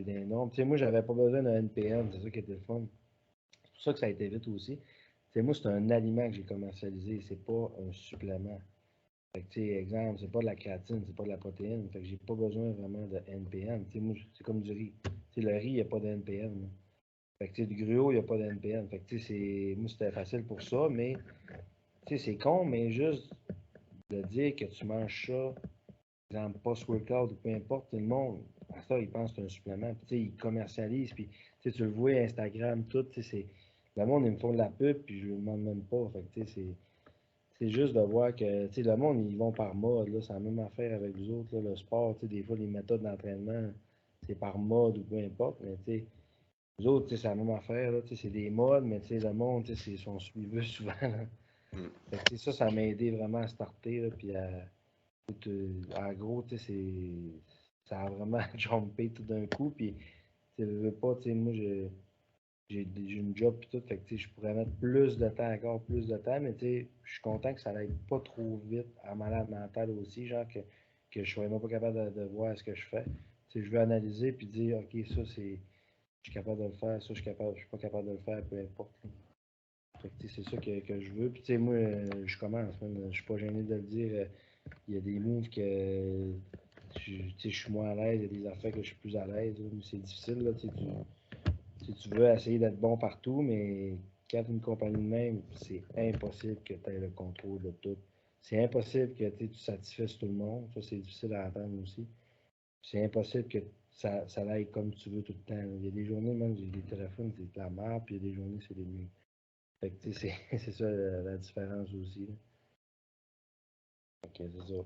dans les normes. Moi, j'avais pas besoin d'un NPM, c'est ça qui était le fun. C'est pour ça que ça a été vite aussi. Moi, c'est un aliment que j'ai commercialisé, c'est pas un supplément. Fait que, exemple, c'est pas de la créatine, c'est pas de la protéine. Fait que j'ai pas besoin vraiment de NPN. Moi, c'est comme du riz. Le riz, il n'y a pas de NPN. Là. Fait que, du gruau, il n'y a pas de NPN. Fait que, moi, c'était facile pour ça, mais c'est con, mais juste de dire que tu manges ça, exemple, post-workout ou peu importe, tout le monde, à ça, il pense que c'est un supplément. Puis, il commercialise, puis tu le vois, Instagram, tout, le monde, ils me font de la pub, puis je ne demande même pas. Fait que, c'est juste de voir que le monde, ils vont par mode. C'est la même affaire avec les autres. Là, le sport, des fois, les méthodes d'entraînement, c'est par mode ou peu importe. Mais les autres, c'est la même affaire. C'est des modes, mais le monde, ils sont suiveux souvent. Fait que, ça m'a aidé vraiment à starter. Là, puis en gros, ça a vraiment jumpé tout d'un coup. Puis, je veux pas, moi, j'ai une job et tout, fait que je pourrais mettre plus de temps, encore plus de temps, mais je suis content que ça n'aille pas trop vite à malade mental aussi, genre que je sois même pas capable de voir ce que je fais. Je veux analyser puis dire, OK, ça c'est. Je suis capable de le faire, ça je suis pas capable de le faire, peu importe. Fait que c'est ça que je veux. Puis moi, je commence, je suis pas gêné de le dire. Il y a des moves que je suis moins à l'aise, il y a des affaires que je suis plus à l'aise. C'est difficile, là, tu veux essayer d'être bon partout, mais quand tu as une compagnie de même, c'est impossible que tu aies le contrôle de tout. C'est impossible que tu satisfaises tout le monde. Ça, c'est difficile à entendre aussi. C'est impossible que ça aille comme tu veux tout le temps. Il y a des journées, même, j'ai des téléphones, c'est de la merde, puis il y a des journées, c'est des mieux. Fait que, c'est ça la différence aussi. Ok, c'est ça.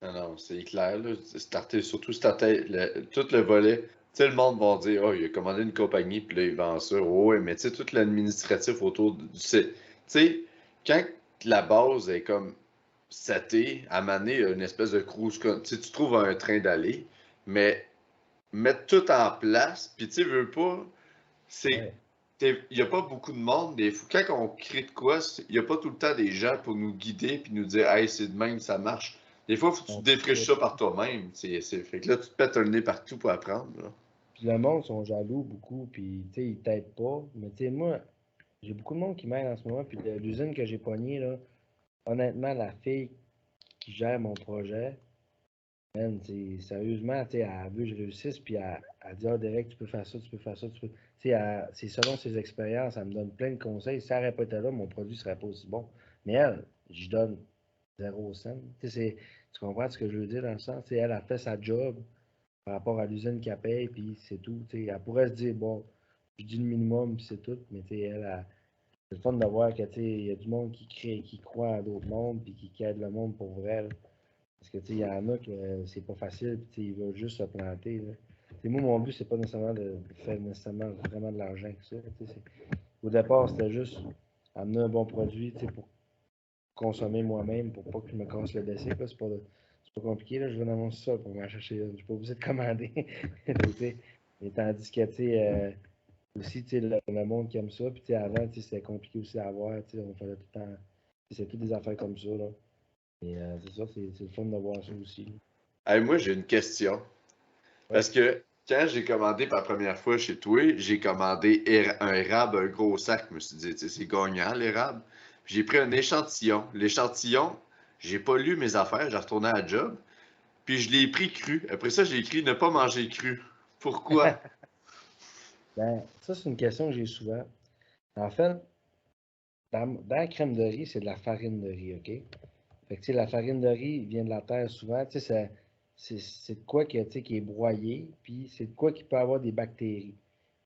Non, non, c'est clair, là. Surtout tout le volet. Tu sais, le monde va dire, oh, il a commandé une compagnie, puis là, il vend ça. Oh, ouais, mais tu sais, tout l'administratif autour du. Tu sais, quand la base est comme setée, à maner une espèce de cruise, tu trouves un train d'aller, mais mettre tout en place, puis tu sais, veux pas, c'est. Il n'y a pas beaucoup de monde. Quand on crée de quoi, il n'y a pas tout le temps des gens pour nous guider puis nous dire, hey, c'est de même, ça marche. Des fois, il faut que tu défriches ça par toi-même. Fait que là, tu te pètes le nez partout pour apprendre. Là. le monde sont jaloux beaucoup, puis tu sais, ils t'aident pas. Mais tu sais, moi, j'ai beaucoup de monde qui m'aide en ce moment, puis l'usine que j'ai pognée, là, honnêtement, la fille qui gère mon projet, man, sérieusement, tu sais, elle veut que je réussisse, puis elle dit, ah, Derek, tu peux faire ça, tu peux faire ça, tu peux. Tu sais, c'est selon ses expériences, elle me donne plein de conseils. Si elle n'aurait pas été là, mon produit ne serait pas aussi bon. Mais elle, je donne 0 cent. Tu sais, tu comprends ce que je veux dire dans le sens? Tu sais, elle a fait sa job par rapport à l'usine qu'elle paye, puis c'est tout. Tu sais, elle pourrait se dire, bon, je dis le minimum, puis c'est tout, mais tu sais, c'est le fun de voir que, tu sais, il y a du monde qui crée, qui croit à d'autres mondes, puis qui aide le monde pour vrai, là. Parce que, tu sais, il y en a que c'est pas facile, puis tu sais, ils veulent juste se planter, là. Tu sais, moi, mon but, c'est pas nécessairement de faire nécessairement vraiment de l'argent que ça. Tu sais, au départ, c'était juste amener un bon produit, tu sais, pour consommer moi-même, pour pas que je me casse le décès, là. C'est pas compliqué, là. Je vais dans mon sol pour m'en chercher une. Je suis pas obligé de commander. Tu sais. Mais tandis que, tu sais, aussi, tu sais, le monde qui aime ça. Puis, tu sais, avant, tu sais, c'était compliqué aussi à avoir. Tu sais, on fallait tout le temps. C'est toutes des affaires comme ça, là. Et c'est ça, c'est le fun de voir ça aussi, là. Hey, moi, j'ai une question. Ouais. Parce que quand j'ai commandé pour la première fois chez toi, j'ai commandé un érable, un gros sac. Je me suis dit, tu sais, c'est gagnant, l'érable. Puis j'ai pris un échantillon. L'échantillon, j'ai pas lu mes affaires, j'ai retourné à la job. Puis je l'ai pris cru. Après ça, j'ai écrit ne pas manger cru. Pourquoi? Ben, ça, c'est une question que j'ai souvent. En fait, dans la crème de riz, c'est de la farine de riz, OK? Fait que, tu sais, la farine de riz vient de la terre souvent. Tu sais, c'est de quoi tu sais, qui est broyé, puis c'est de quoi qui peut avoir des bactéries.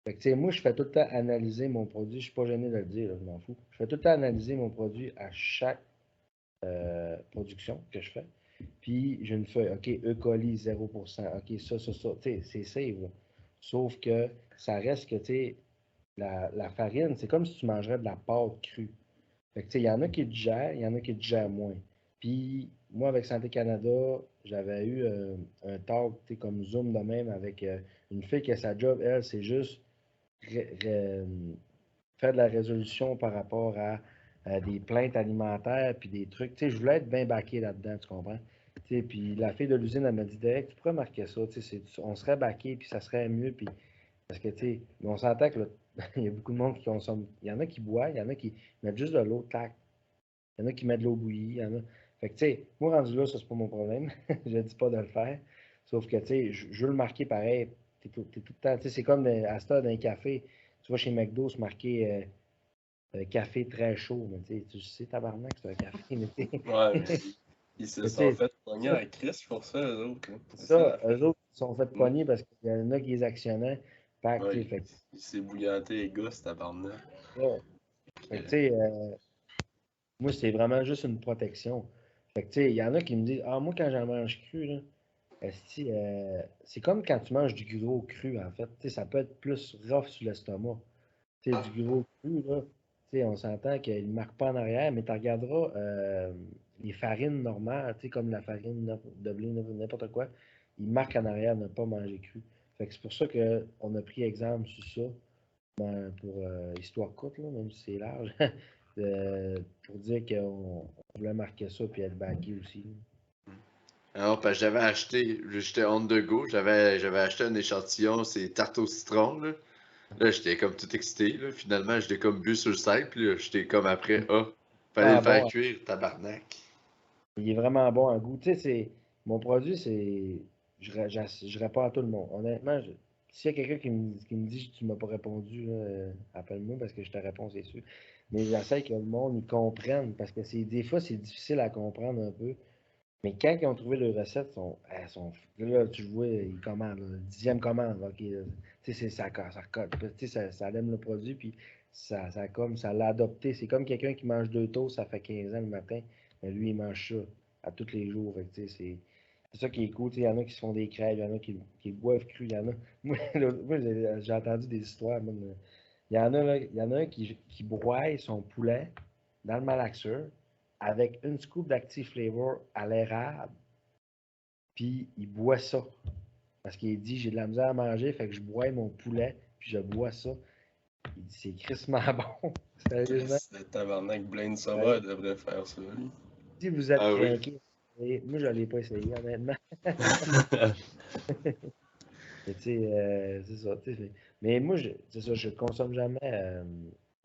Fait que, tu sais, moi, je fais tout le temps analyser mon produit. Je suis pas gêné de le dire, là, je m'en fous. Je fais tout le temps analyser mon produit à chaque production que je fais. Puis, j'ai une feuille, OK, E. coli 0%, OK, ça. Tu sais, c'est safe, là. Sauf que ça reste que, tu sais, la farine, c'est comme si tu mangerais de la pâte crue. Fait que, tu sais, il y en a qui le digèrent, il y en a qui le digèrent moins. Puis, moi, avec Santé Canada, j'avais eu un talk, tu sais, comme Zoom de même, avec une fille qui a sa job, elle, c'est juste faire de la résolution par rapport à des plaintes alimentaires, puis des trucs. Tu sais, je voulais être bien baqué là-dedans, tu comprends? Tu sais, puis la fille de l'usine, elle m'a dit, Derek, tu pourrais marquer ça, tu sais, on serait baqué, puis ça serait mieux, puis parce que, tu sais, mais on s'entend que là, il y a beaucoup de monde qui consomme. Il y en a qui boivent, il y en a qui mettent juste de l'eau, tac. Il y en a qui mettent de l'eau bouillie, il y en a. Fait que, tu sais, moi, rendu là, ça, c'est pas mon problème. Je ne dis pas de le faire. Sauf que, tu sais, je veux le marquer pareil. T'es tout le temps. Tu sais, c'est comme à ce d'un café. Tu vois, chez McDo, c'est marqué café très chaud. Mais tu sais, tabarnak, c'est un café. Mais, Ouais, mais ils se mais tu sont sais, fait pogner ça, à Chris pour ça, eux autres, là. C'est ça ça, l'affaire. eux autres sont fait Mm. pogner parce qu'il y en a qui les actionnaient. Fait que, tu sais, Ouais, fait que il s'est bouillanté les gars, ce tabarnak. ça. Fait que, tu Euh, sais, moi, c'est vraiment juste une protection. Fait que, tu sais, il y en a qui me disent, ah, moi, quand j'en mange cru, là, esti, c'est comme quand tu manges du gros cru, en fait. Tu sais, ça peut être plus rough sur l'estomac. Tu sais, du gros cru, là, tu sais, on s'entend qu'il ne marque pas en arrière, mais tu regarderas les farines normales, tu sais, comme la farine de blé, n'importe quoi, ils marquent en arrière ne pas manger cru. Fait que c'est pour ça qu'on a pris exemple sur ça, pour histoire courte, là, même si c'est large, pour dire qu'on voulait marquer ça puis être backé aussi, là. Alors, parce que j'étais on the go, j'avais acheté un échantillon, c'est tarte au citron, là. Là, j'étais comme tout excité, là. Finalement, j'étais comme bu sur le site, puis là, j'étais comme après, ah, fallait le Ah faire bon, cuire, tabarnak. il est vraiment bon à goût. Tu sais, mon produit, c'est. Je réponds à tout le monde. Honnêtement, s'il y a quelqu'un qui me dit que tu m'as pas répondu, là, appelle-moi parce que je te réponds, c'est sûr. Mais j'essaie que le monde y comprenne parce que des fois, c'est difficile à comprendre un peu. Mais quand ils ont trouvé les recettes, elles sont, là, tu vois, ils commandent, là, 10e commande, OK. Là. Tu sais, ça cote. Tu sais, ça aime le produit, puis ça l'a adopté. C'est comme quelqu'un qui mange 2 toasts, ça fait 15 ans le matin, mais lui, il mange ça à tous les jours. Fait que, tu sais, c'est ça qui est cool. Tu sais, il y en a qui se font des crêpes, il y en a qui le boivent cru, il y en a. Moi, j'ai entendu des histoires, même. Il y en a, là, il y en a un qui broie son poulet dans le malaxeur avec une scoop d'Active Flavor à l'érable, puis il boit ça. Parce qu'il dit, j'ai de la misère à manger, fait que je bois mon poulet, puis je bois ça. Il dit, c'est crissement bon. Sérieusement. Chris, le tabarnak Blaine Sérieux. Sauveur devrait faire ça, lui. Si vous êtes Ah oui. craqué, moi, je ne l'ai pas essayé, honnêtement. Mais tu sais, c'est ça. Mais moi, c'est ça, je consomme jamais.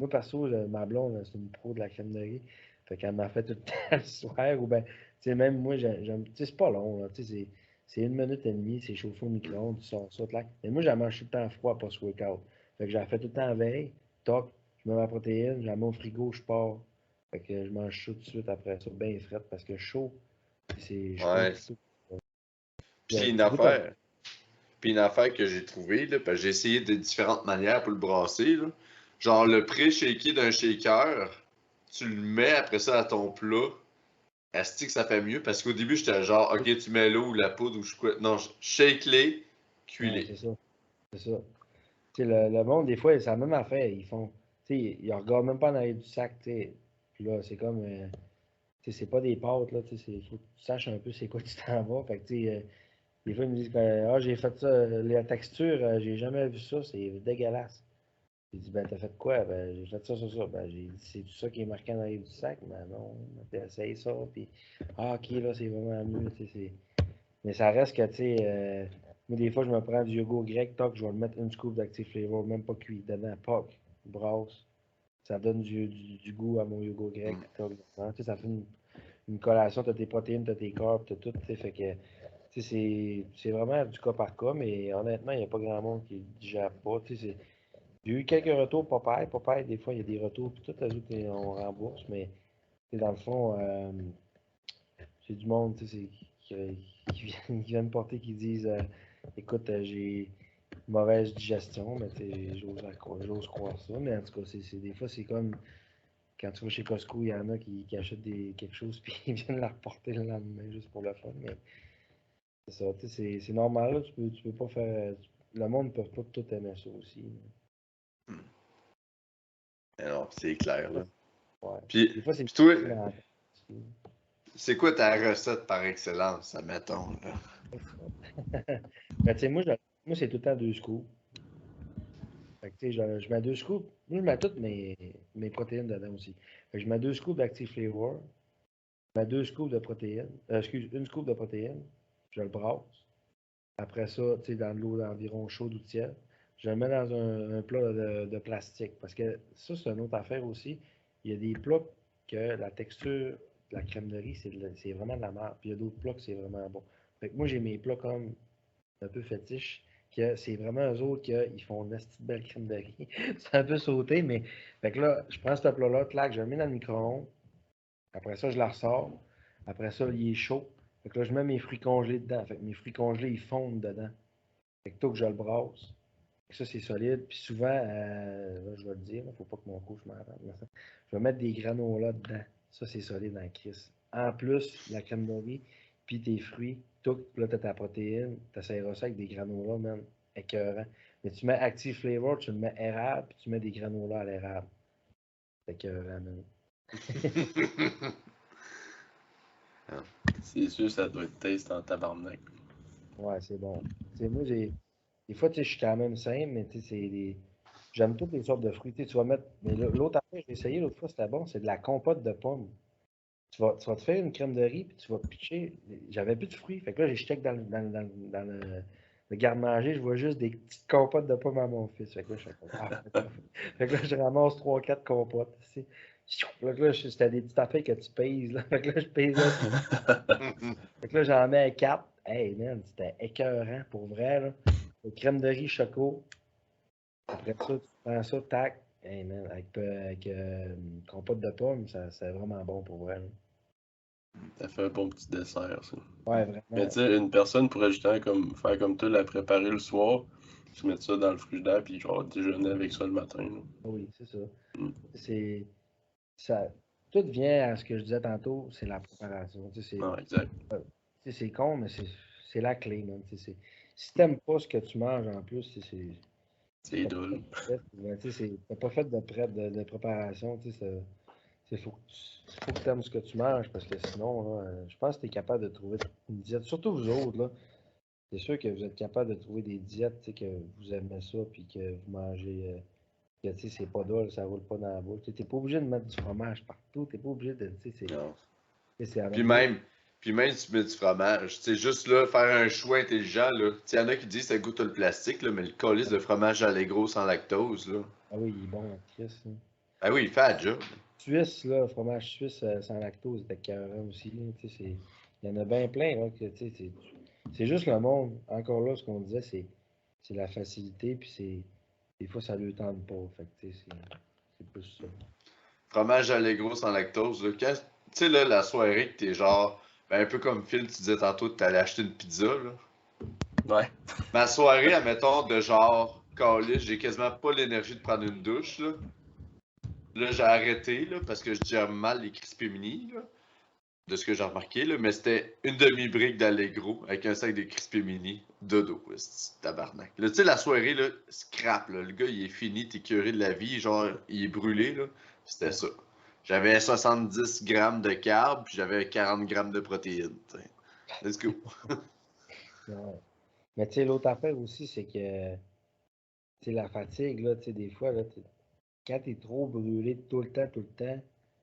Moi, perso, ma blonde, c'est une pro de la crème de riz. Fait qu'elle m'a fait tout le temps le soir. Ou ben, tu sais, même moi, j'aime. Tu sais, c'est pas long, là. Tu sais, c'est 1 minute et demie, c'est chauffé au micro-ondes, tu sors ça, clac. Mais moi, j'en mange tout le temps froid, pas ce workout. Fait que j'en fais tout le temps la veille. Toc, je mets ma protéine, je la mets au frigo, je pars. Fait que je mange ça tout de suite après ça, bien frais, parce que chaud, je suis pas Ouais. habitué. Puis une Tu goûtes à. affaire. Puis une affaire que j'ai trouvée, là, parce que j'ai essayé de différentes manières pour le brasser, là. Genre le pré-shaké d'un shaker, tu le mets après ça à ton plat. Est-ce que ça fait mieux? Parce qu'au début, j'étais genre, ok, tu mets l'eau ou la poudre ou je quoi. Non, shake-les, Ouais, cuis-les. c'est ça. C'est ça. Tu sais, le monde, des fois, c'est la même affaire. Ils font. Tu sais, ils regardent même pas en arrière du sac, tu sais. Puis là, c'est comme. Tu sais, c'est pas des pâtes, là. Tu sais, faut que tu saches un peu c'est quoi tu t'en vas. Fait que, tu sais, des fois, ils me disent que, ah, j'ai fait ça. La texture, j'ai jamais vu ça. C'est dégueulasse. J'ai dit, ben, t'as fait quoi? Ben, j'ai fait ça, ça, ça. Ben, j'ai dit, c'est tout ça qui est marqué en arrière du sac? Ben, non. T'essayes ça. Puis, ah, ok, là, c'est vraiment mieux. Tu sais, mais ça reste que, tu sais, moi, des fois, je me prends du yogourt grec, toc, je vais le mettre une scoop d'Active Flavor, même pas cuit dedans, poc, brasse. Ça donne du goût à mon yogourt grec, Mm. puis toc, dedans. Tu sais, ça fait une collation, t'as tes protéines, t'as tes carbs, t'as tout, tu sais, fait que, tu sais, c'est vraiment du cas par cas, mais honnêtement, il n'y a pas grand monde qui ne digère pas, tu sais, j'ai eu quelques retours, Popeye, des fois, il y a des retours, puis tout, ajoute, on rembourse, mais, tu sais, dans le fond, c'est du monde, tu sais, qui viennent me porter, qui disent écoute, j'ai une mauvaise digestion, mais tu sais, j'ose croire ça. Mais en tout cas, des fois, c'est comme quand tu vas chez Costco, il y en a qui achètent quelque chose puis ils viennent la reporter le lendemain juste pour le fun. Mais c'est ça, tu sais, c'est normal, là, tu peux pas faire. Le monde ne peut pas tout aimer ça aussi. Alors, c'est clair, là. Ouais. Puis, Des fois, c'est puis toi, difficile à entendre aussi. c'est quoi ta recette par excellence, admettons, là? Mais tu sais, moi, c'est tout le temps 2 scoops. Fait que, tu sais, je mets 2 scoops. Moi, je mets toutes mes protéines dedans aussi. Fait que je mets 2 scoops d'Active Flavor. Je mets 2 scoops de protéines. Excuse, une scoop de protéines. Je le brasse. Après ça, tu sais, dans de l'eau d'environ chaude ou tiède. Je le mets dans un plat de plastique. Parce que ça, c'est une autre affaire aussi. Il y a des plats que la texture de la crème de riz, c'est vraiment de la merde. Puis il y a d'autres plats que c'est vraiment bon. Fait que moi, j'ai mes plats comme un peu fétiche, que c'est vraiment eux autres qui font une petite belle crème de riz. C'est un peu sauté, mais fait que là, je prends ce plat-là, clac, je le mets dans le micro-ondes. Après ça, je la ressors. Après ça, il est chaud. Fait que là, je mets mes fruits congelés dedans. Fait que mes fruits congelés, ils fondent dedans. Fait que tout que je le brasse. Fait que ça, c'est solide. Puis souvent, là, je vais le dire, il faut pas que mon couche m'entende. Je vais mettre des granolas dedans. Ça, c'est solide en crise. En plus, la crème de riz, puis tes fruits, tout, là, t'as ta protéine, t'essaieras ça avec des granolas, man, écœurant. Mais tu mets Active Flavor, tu le mets érable, puis tu mets des granolas à l'érable. C'est écœurant, man. C'est sûr, ça doit être taste en tabarnak. Ouais, c'est bon. Tu sais, moi, des fois, tu sais, je suis quand même simple, mais tu sais, j'aime toutes les sortes de fruits. Tu sais, tu vas mettre. Mais l'autre affaire, j'ai essayé l'autre fois, c'était bon, c'est de la compote de pommes. Tu vas te faire une crème de riz, puis tu vas pitcher. J'avais plus de fruits. Fait que là, j'ai check le garde-manger, je vois juste des petites compotes de pommes à mon fils. Fait que là, je suis comme, ah, fait que là, je ramasse 3, 4 compotes. Tu sais. Fait que là, c'était des petites affaires que tu pèses. Là. Fait que là, je pesais ça. Fait que là, j'en mets 4. Hey, man, c'était écœurant pour vrai. Là. Crème de riz choco. Après ça, tu prends ça, tac. Hey, man, avec compote de pommes, c'est vraiment bon pour vrai. Là. Ça fait un bon petit dessert, ça. Ouais, Mais vraiment. tu sais, une personne pourrait justement comme, faire comme toi, la préparer le soir, se mettre ça dans le frigidaire, puis genre déjeuner avec ça le matin. Là. Oui, c'est ça. Mm. C'est, ça. Tout vient à ce que je disais tantôt, c'est la préparation. Non, exact. C'est con, mais c'est la clé, man. Si t'aimes pas ce que tu manges en plus, C'est t'as pas fait drôle. de prep, ouais, t'as pas fait de prep de préparation. Faut que tu aimes ce que tu manges parce que sinon, là, je pense que tu es capable de trouver une diète. Surtout vous autres, là. C'est sûr que vous êtes capable de trouver des diètes, que vous aimez ça, puis que vous mangez, que c'est pas drôle, ça roule pas dans la bouche. T'es pas obligé de mettre du fromage partout, t'es pas obligé de, Non. c'est la Puis même chose. même, Puis même si tu mets du fromage, tu sais, juste là, faire un choix intelligent, là. Tu sais, y en a qui disent que ça goûte le plastique, là, mais le colis de fromage Allegro sans lactose, là. Ah oui, il est bon, Chris. Hein. Ah oui, il fait la job. Suisse, là, fromage suisse sans lactose, c'était écœurant aussi. Là, tu sais, il y en a bien plein, là, que, tu sais, c'est juste le monde. Encore là, ce qu'on disait, c'est la facilité, puis des fois, ça ne tente pas. Fait que, tu sais, c'est plus ça. Fromage Allegro sans lactose, là. Tu sais, là, la soirée que t'es genre, ben, un peu comme Phil, tu disais tantôt que t'allais acheter une pizza, là. Ouais. Ma soirée, admettons, de genre, câlisse, j'ai quasiment pas l'énergie de prendre une douche, là. Là, j'ai arrêté, là, parce que je digère mal les crispy mini, là, de ce que j'ai remarqué, là, mais c'était une demi-brique d'Allegro avec un sac de crispy mini, dodo, tabarnak. Là, tu sais, la soirée, là, scrap, là, le gars, il est fini, t'es curé de la vie, genre, il est brûlé, là, c'était ça. J'avais 70 grammes de carbs, puis j'avais 40 grammes de protéines, t'sais. Let's go. Ouais. Mais tu sais, l'autre affaire aussi, c'est que, tu sais, la fatigue, là, tu sais, des fois, là, quand tu es trop brûlé tout le temps,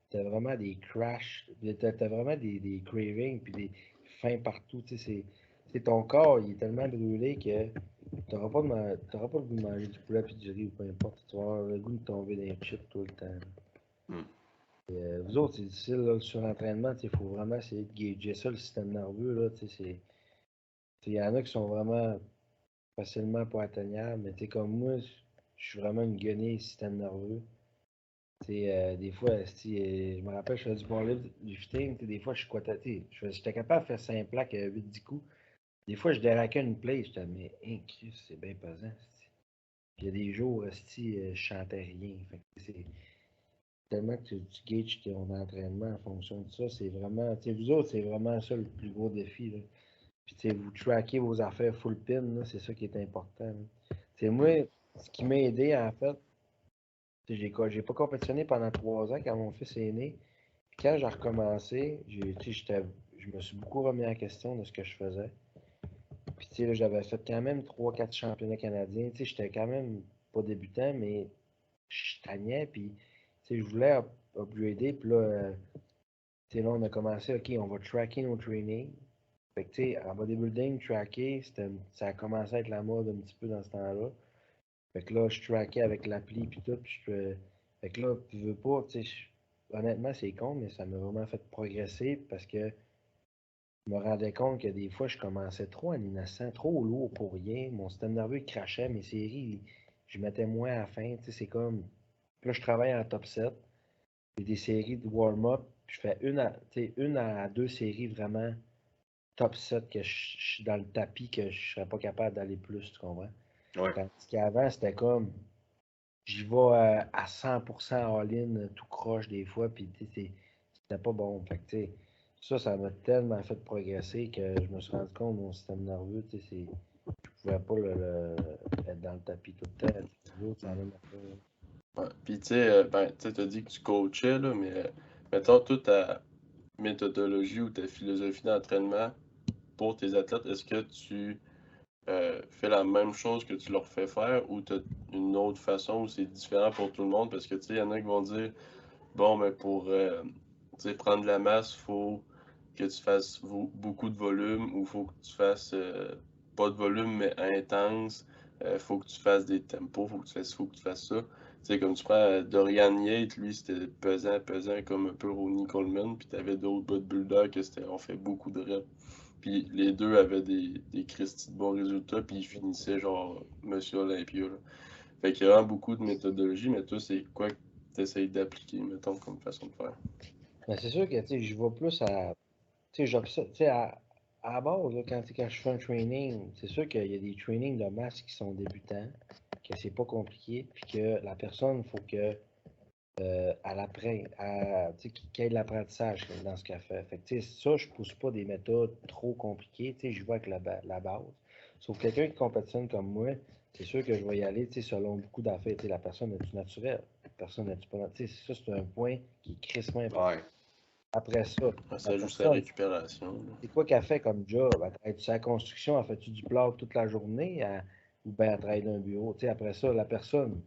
tu as vraiment des crashs, tu as vraiment des cravings, puis des faims partout. Tu sais, c'est ton corps, il est tellement brûlé que tu n'auras pas, t'auras pas le goût de manger du poulet puis du riz ou peu importe. Tu vas avoir le goût de tomber dans les chips tout le temps. Là. Hmm. Vous autres, c'est difficile, là, le surentraînement. Il faut vraiment essayer de gager ça, le système nerveux. Là, il y en a qui sont vraiment facilement pas atteignables, mais comme moi, je suis vraiment une guenille système nerveux. Des fois, je me rappelle, je faisais du powerlifting, des fois, je squattais, j'étais capable de faire 5 plaques à 8-10 coups. Des fois, je déraquais une play, j'étais, mais, hein, Chris, c'est bien pesant. Puis il y a des jours, je chantais rien. Fait que c'est tellement que tu gages ton entraînement en fonction de ça. C'est vraiment, vous autres, c'est vraiment ça le plus gros défi. Là. Puis, vous traquez vos affaires full pin, là, c'est ça qui est important. Moi, ce qui m'a aidé, en fait, j'ai pas compétitionné pendant 3 ans quand mon fils est né. Puis quand j'ai recommencé, je me suis beaucoup remis en question de ce que je faisais. Puis là, j'avais fait quand même 3-4 championnats canadiens. J'étais quand même pas débutant, mais je tagnais. Puis je voulais upgrader. Puis là, là, on a commencé, OK, on va tracker nos trainings. Fait que, en bodybuilding, tracker, ça a commencé à être la mode un petit peu dans ce temps-là. Fait que là, je traquais avec l'appli puis tout. Fait que là, tu veux pas, honnêtement, c'est con, mais ça m'a vraiment fait progresser parce que je me rendais compte que des fois, je commençais trop en innocent, trop lourd pour rien. Mon système nerveux crachait, mes séries, je mettais moins à la fin. C'est comme. Puis là, je travaille en top 7. J'ai des séries de warm-up. Je fais une à deux séries vraiment top 7 que je suis dans le tapis, que je serais pas capable d'aller plus, tu comprends? Ouais. Tandis qu'avant, c'était comme. J'y vais à 100% all-in, tout croche des fois, puis c'était pas bon. Fait que, ça m'a tellement fait progresser que je me suis rendu compte de mon système nerveux, je pouvais pas être dans le tapis tout le temps. Les autres, c'est la même affaire. Ouais. Puis ben, tu as dit que tu coachais, là, mais mettons toute ta méthodologie ou ta philosophie d'entraînement pour tes athlètes, est-ce que tu fais la même chose que tu leur fais faire ou tu as une autre façon où c'est différent pour tout le monde? Parce que tu sais, il y en a qui vont dire, bon, mais pour prendre de la masse, il faut que tu fasses beaucoup de volume ou il faut que tu fasses pas de volume mais intense. Faut que tu fasses des tempos, faut que tu fasses ça. Tu sais, comme tu prends Dorian Yates, lui, c'était pesant, pesant comme un peu Ronnie Coleman, puis t'avais d'autres bodybuilders que c'était, on fait beaucoup de reps. Puis les deux avaient des Christy de bons résultats, puis ils finissaient genre Monsieur Olympia, là. Fait qu'il y a vraiment beaucoup de méthodologie, mais toi, c'est quoi que tu essayes d'appliquer, mettons, comme façon de faire? Mais c'est sûr que je vais plus à. J'observe, à la base, là, quand je fais un training, c'est sûr qu'il y a des trainings de masse qui sont débutants, que c'est pas compliqué, puis que la personne, il faut que elle apprenne, qu'il y ait de l'apprentissage dans ce qu'elle fait. Fait que, ça, je pousse pas des méthodes trop compliquées, je vais avec la base. Sauf quelqu'un qui compétitionne comme moi, c'est sûr que je vais y aller selon beaucoup d'affaires. La personne est-tu naturelle? La personne est-tu pas naturelle? Ça, c'est un point qui est crissement important. Ouais. Après ça, Ouais, la ça ajoute la personne, récupération, là. c'est quoi qu'elle fait comme job? Elle travaille sa construction, elle fait-tu du plâtre toute la journée? Ou bien elle travaille dans un bureau? Après ça, la personne,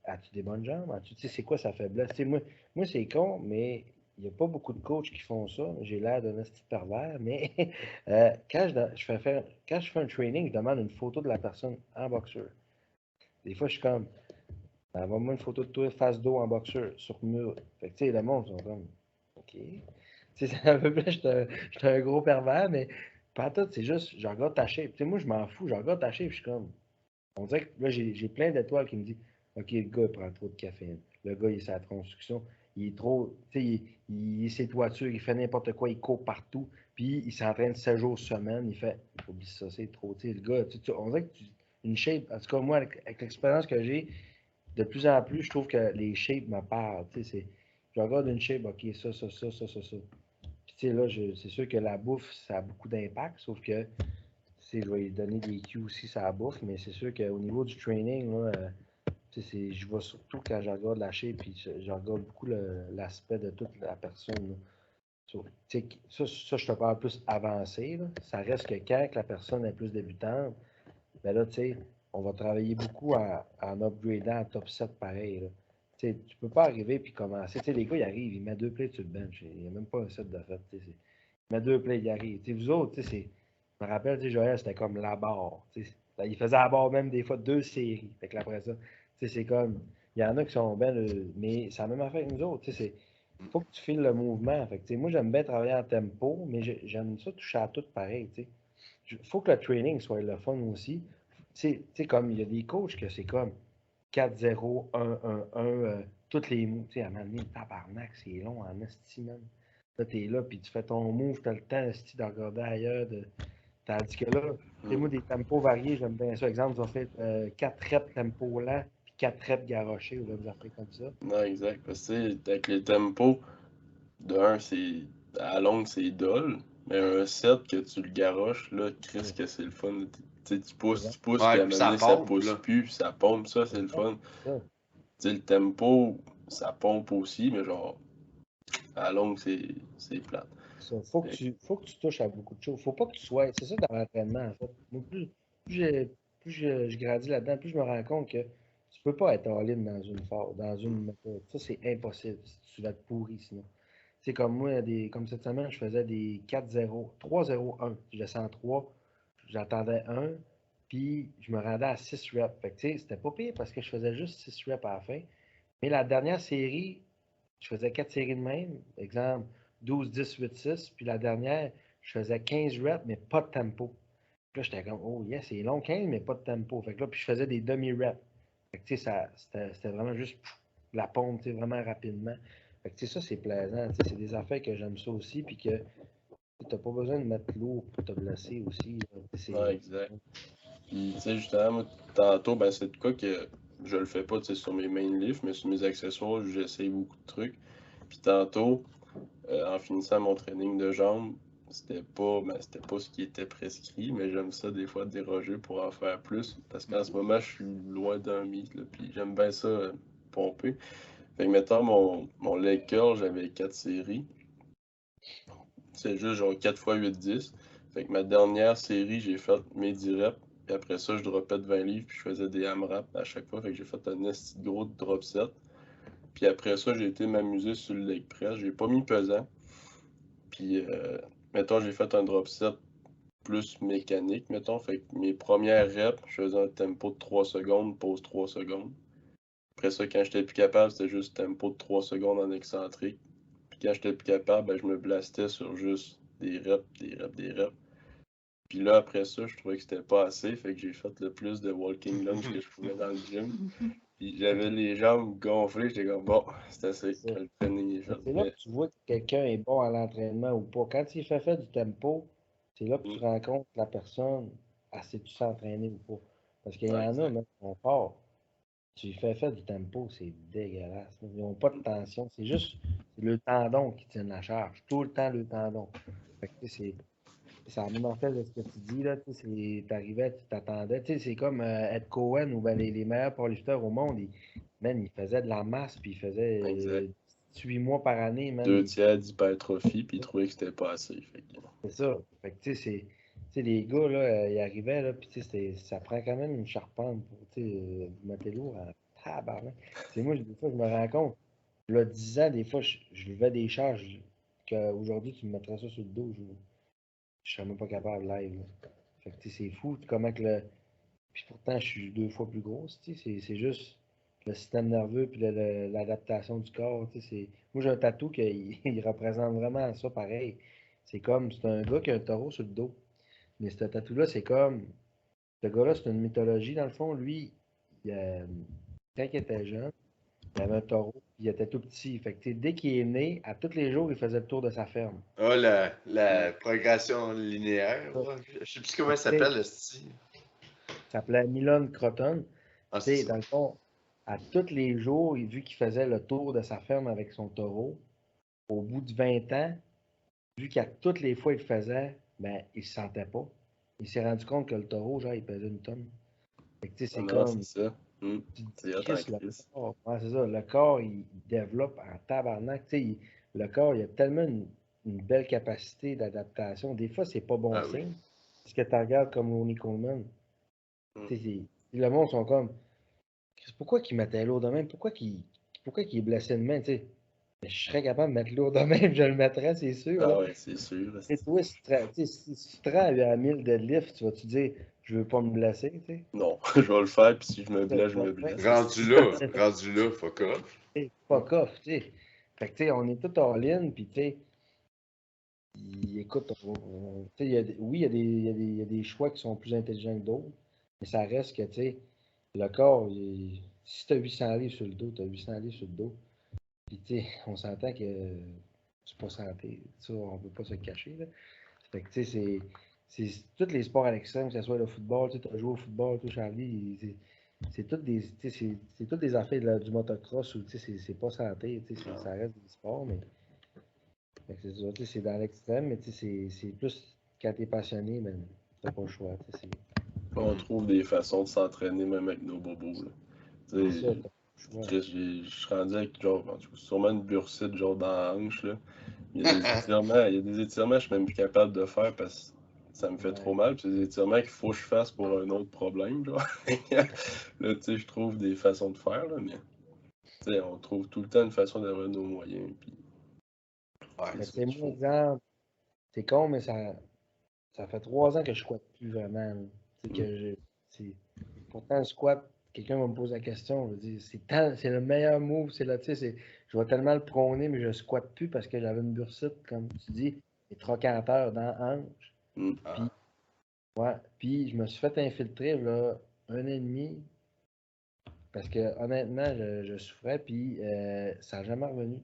as-tu des bonnes jambes? C'est quoi sa faiblesse? Moi, c'est con, mais il n'y a pas beaucoup de coachs qui font ça. J'ai l'air d'un petit pervers, mais quand quand je fais un training, je demande une photo de la personne en boxeur. Des fois, je suis comme, envoie-moi une photo de toi face dos en boxeur sur le mur. Fait que, tu sais, le monde sont comme, OK. Tu sais, c'est un peu plus, je suis un gros pervers, mais pas tout, c'est juste, je regarde ta shape. Tu sais, moi, je m'en fous, je regarde ta shape, je suis comme, on dirait que là, j'ai plein d'étoiles qui me disent, OK, le gars, il prend trop de caféine. Le gars, il est sa construction. Il est trop, tu sais, il est ses toitures, il fait n'importe quoi, il court partout. Puis, il s'entraîne 7 jours semaine. Il fait, oublie ça, c'est trop. Tu sais, le gars, on dirait que une shape, en tout cas, moi, avec l'expérience que j'ai, de plus en plus, je trouve que les shapes me parlent. Tu sais, je regarde une shape, OK, ça. Puis, tu sais, là, c'est sûr que la bouffe, ça a beaucoup d'impact, sauf que, tu sais, je vais lui donner des cues aussi, ça la bouffe, mais c'est sûr qu'au niveau du training, là, tu sais, je vois surtout quand je regarde la shape, puis je regarde beaucoup l'aspect de toute la personne. Là. Tu sais, ça, je te parle plus avancé. Là. Ça reste que quand la personne est plus débutante, ben là, tu sais, on va travailler beaucoup en upgradant en top 7 pareil. Là. Tu sais, tu peux pas arriver puis commencer. Tu sais, les gars, ils arrivent, ils mettent 2 plays sur le bench. Il n'y a même pas un set de fait. Tu sais, ils mettent 2 plays, ils arrivent. Tu sais, vous autres, tu sais, je me rappelle, tu sais, Joël, c'était comme la barre. Tu sais, il faisait la barre même des fois 2 séries. Fait que là, après ça, tu sais, c'est comme. Il y en a qui sont belles, mais c'est la même affaire que nous autres. Tu sais, faut que tu files le mouvement. Fait que, tu sais, moi, j'aime bien travailler en tempo, mais j'aime ça toucher à tout pareil. Tu sais. Faut que le training soit le fun aussi. Tu sais, comme il y a des coachs que c'est comme 4-0, 1-1-1, toutes les moves. Tu sais, à un moment donné, tabarnak, c'est long en esti, man. Là, t'es là, puis tu fais ton move, t'as le temps, esti, de regarder ailleurs. Tandis que là, tu sais, moi, des tempos variés, j'aime bien ça. Exemple, ils ont fait 4 reps tempo lent, puis 4 reps garochés, ou des affaires comme ça. Non, exact. Parce que, tu sais, avec les tempos, de un, c'est à la longue, c'est dole. Mais un set que tu le garoches, là, Chris, Ouais, que c'est le fun. Tu sais, c'est vrai. tu pousses, puis Ouais, à un puis moment ça donné, ça pompe, pousse là. plus, puis ça pompe, ça, c'est C'est le ça. fun. Ça. Tu sais, le tempo, ça pompe aussi, mais genre, à la longue, c'est plate. Ça. Fait Faut que tu touches à beaucoup de choses. Faut pas que tu sois. C'est ça dans l'entraînement, en fait. Moi, je grandis là-dedans, plus je me rends compte que tu peux pas être all-in dans une méthode. Ça, c'est impossible. Tu vas être pourri sinon. C'est comme moi, comme cette semaine, je faisais des 4-0, 3-0-1. Je descends 3, j'attendais 1, puis je me rendais à 6 reps. Fait que, tu sais, c'était pas pire parce que je faisais juste 6 reps à la fin. Mais la dernière série, je faisais 4 séries de même. Exemple, 12, 10, 8, 6. Puis la dernière, je faisais 15 reps, mais pas de tempo. Puis là, j'étais comme, oh yes, c'est long 15, mais pas de tempo. Fait que là, puis je faisais des demi-reps. Fait que tu sais, c'était vraiment juste la pompe, tu sais, vraiment rapidement. Fait que tu sais, ça, c'est plaisant. Tu sais, c'est des affaires que j'aime ça aussi. Puis que tu n'as pas besoin de mettre lourd pour te blesser aussi. Là. ouais, exact. Puis, tu sais, justement, moi, tantôt, ben, c'est de quoi que je le fais pas, tu sais, sur mes main lifts, mais sur mes accessoires, j'essaye beaucoup de trucs. Puis tantôt, en finissant mon training de jambes, c'était pas ce qui était prescrit, mais j'aime ça des fois déroger pour en faire plus. Parce qu'en ce moment, je suis loin d'un mythe, là, puis j'aime bien ça pomper. Fait que mettons mon leg curl, j'avais 4 séries. C'est juste genre 4 x 8, 10. Fait que ma dernière série, j'ai fait mes 10 reps. Puis après ça, je dropais de 20 livres, puis je faisais des AMRAP à chaque fois. Fait que j'ai fait un esti de gros drop set. Puis après ça, j'ai été m'amuser sur le leg press. J'ai pas mis pesant. Puis, mettons, j'ai fait un drop set plus mécanique, mettons. Fait que mes premières reps, je faisais un tempo de 3 secondes, pause 3 secondes. Après ça, quand j'étais plus capable, c'était juste tempo de 3 secondes en excentrique. Puis quand j'étais plus capable, ben, je me blastais sur juste des reps, des reps, des reps. Puis là, après ça, je trouvais que c'était pas assez, fait que j'ai fait le plus de walking lunge que je pouvais dans le gym. Puis j'avais les jambes gonflées, j'étais comme bon, c'est assez, C'est ça. le training est Mais fait. c'est là que Mais tu vois que quelqu'un est bon à l'entraînement ou pas. Quand il fait du tempo, c'est là que tu mm, rends compte que la personne, elle sait-tu s'entraîner ou pas. Parce qu'il y ouais, en a, exact. même, on part. Tu fais faire du tempo, c'est dégueulasse. Ils n'ont pas de tension. C'est le tendon qui tient la charge. Tout le temps, le tendon. Fait que, tu sais, c'est la même affaire de ce que tu dis, là. Tu sais, t'arrivais, tu t'attendais. Tu sais, c'est comme Ed Cohen ou ben, les meilleurs powerlifters au monde. Man, il faisait de la masse, puis il faisait Exact. 8 mois par année, man. 2 tiers d'hypertrophie, puis il trouvait que c'était pas assez. Fait que, C'est ça. Fait que, tu sais, tu sais, les gars, là, ils arrivaient, là, puis tu sais, ça prend quand même une charpente pour, tu sais, vous mettez l'eau à tabarnak. Tu sais, moi, des fois, je me rends compte. là, 10 ans, des fois, je levais des charges qu'aujourd'hui, tu me mettrais ça sur le dos, je serais même pas capable live. Là. Fait que, tu sais, c'est fou comment que le. Puis pourtant, je suis 2 fois plus grosse, tu sais, c'est juste le système nerveux puis l'adaptation du corps, tu sais, c'est. Moi, j'ai un tatou qui il représente vraiment ça pareil. C'est un gars qui a un taureau sur le dos. Mais ce tatou-là, c'est comme. Ce gars-là, c'est une mythologie, dans le fond. Lui, quand il était jeune, il avait un taureau, puis il était tout petit. Fait que, tu sais, dès qu'il est né, à tous les jours, il faisait le tour de sa ferme. Ah, la progression linéaire, là. Je sais plus comment Fait ça que, tu sais, s'appelle, le style. ça s'appelait Milon Croton. Ah, Tu c'est sais, ça. dans le fond, à tous les jours, vu qu'il faisait le tour de sa ferme avec son taureau, au bout de 20 ans, vu qu'à toutes les fois il le faisait, ben, il se sentait pas. Il s'est rendu compte que le taureau, genre, il pesait une tonne. Fait que, tu sais, Ah c'est non, c'est comme, ça. tu te dis, C'est hot en Chris, le crise. corps, ouais, c'est ça, le corps, il développe en tabarnak. Tu sais, le corps, il a tellement une belle capacité d'adaptation. Des fois, c'est pas bon Ah oui. signe. Parce que tu regardes comme Ronnie Coleman, Mm. tu sais, le monde sont comme, pourquoi qu'il mettait lourd de même? Pourquoi qu'il est blessé de main, tu sais? Mais je serais capable de mettre lourd de même, je le mettrais, c'est sûr, là. Ah ouais, c'est sûr. Et toi, si tu te rends à 1000 deadlift, tu vas-tu dire, je veux pas me blesser, tu sais? Non, je vais le faire, puis si je me Ça, tu blesse, je vas me le faire. blesse. Rendu là, fuck off. Fuck off, tu sais. Fait que, tu sais, on est tout en ligne, puis, tu sais, écoute, tu sais, oui, il y a des choix qui sont plus intelligents que d'autres, mais ça reste que, tu sais, le corps, si tu as 800 livres sur le dos, tu as 800 livres sur le dos. Puis, tu sais, on s'entend que c'est pas santé. Ça, on peut pas se le cacher, là. Fait que, tu sais, c'est tous les sports à l'extrême, que ce soit le football, tu as joué au football, toi, Charlie, c'est toutes des, tu sais, c'est toutes des affaires du motocross où, tu sais, c'est pas santé, tu sais, Non. ça reste des sports, mais fait que c'est ça, tu sais, c'est dans l'extrême, mais tu sais, c'est plus quand t'es passionné, ben, t'as pas le choix, tu sais, On trouve des façons de s'entraîner même avec nos bobos. Là. c'est Tu ça, sais, t'as pas le choix. Chris, je suis rendu avec genre, en tout cas, sûrement une bursite genre dans la hanche. Là. Il y a des étirements que je suis même plus capable de faire parce que ça me fait trop Ouais. mal. Puis c'est des étirements qu'il faut que je fasse pour un autre problème. Genre. Là, tu sais, je trouve des façons de faire, là, mais tu sais, on trouve tout le temps une façon d'avoir nos moyens. Puis, Ouais. c'est Mais tu ça sais, qu'il moi, faut. exemple, c'est con, mais ça fait 3 ans que je squatte plus vraiment, là. Tu sais, Mm. pourtant, le squat, quelqu'un va me poser la question, je dis, c'est le meilleur move, c'est là, tu sais, je vais tellement le prôner, mais je squatte plus parce que j'avais une bursite, comme tu dis, des trocanteurs dans la hanche. Mm. Ah. Puis, ouais, puis je me suis fait infiltrer, là, 1 an et demi, parce que honnêtement, je souffrais, puis ça n'a jamais revenu.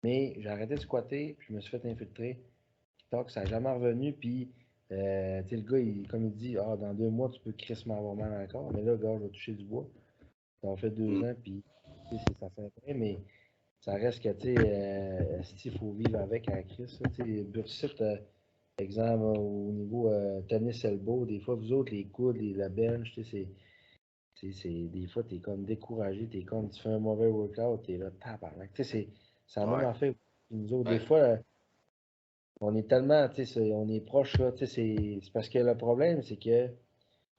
Mais j'ai arrêté de squatter, puis je me suis fait infiltrer. TikTok, ça n'a jamais revenu, puis tu sais, le gars, comme il dit, ah, dans 2 mois, tu peux crissement avoir mal encore, mais là, gars, je vais toucher du bois. Ça fait deux Mm. ans, puis tu sais, ça fait après, mais ça reste que, tu sais, il faut vivre avec à Chris. Tu sais, Bursite, exemple, au niveau tennis elbow, des fois, vous autres, les coudes, la bench, tu sais, des fois, t'es comme découragé, t'es comme, tu fais un mauvais workout, t'es là, tabarnak. Tu sais, c'est la même Ouais. affaire. Nous autres, des Ouais. fois, on est tellement, tu sais, on est proche, là, tu sais, c'est parce que le problème, c'est que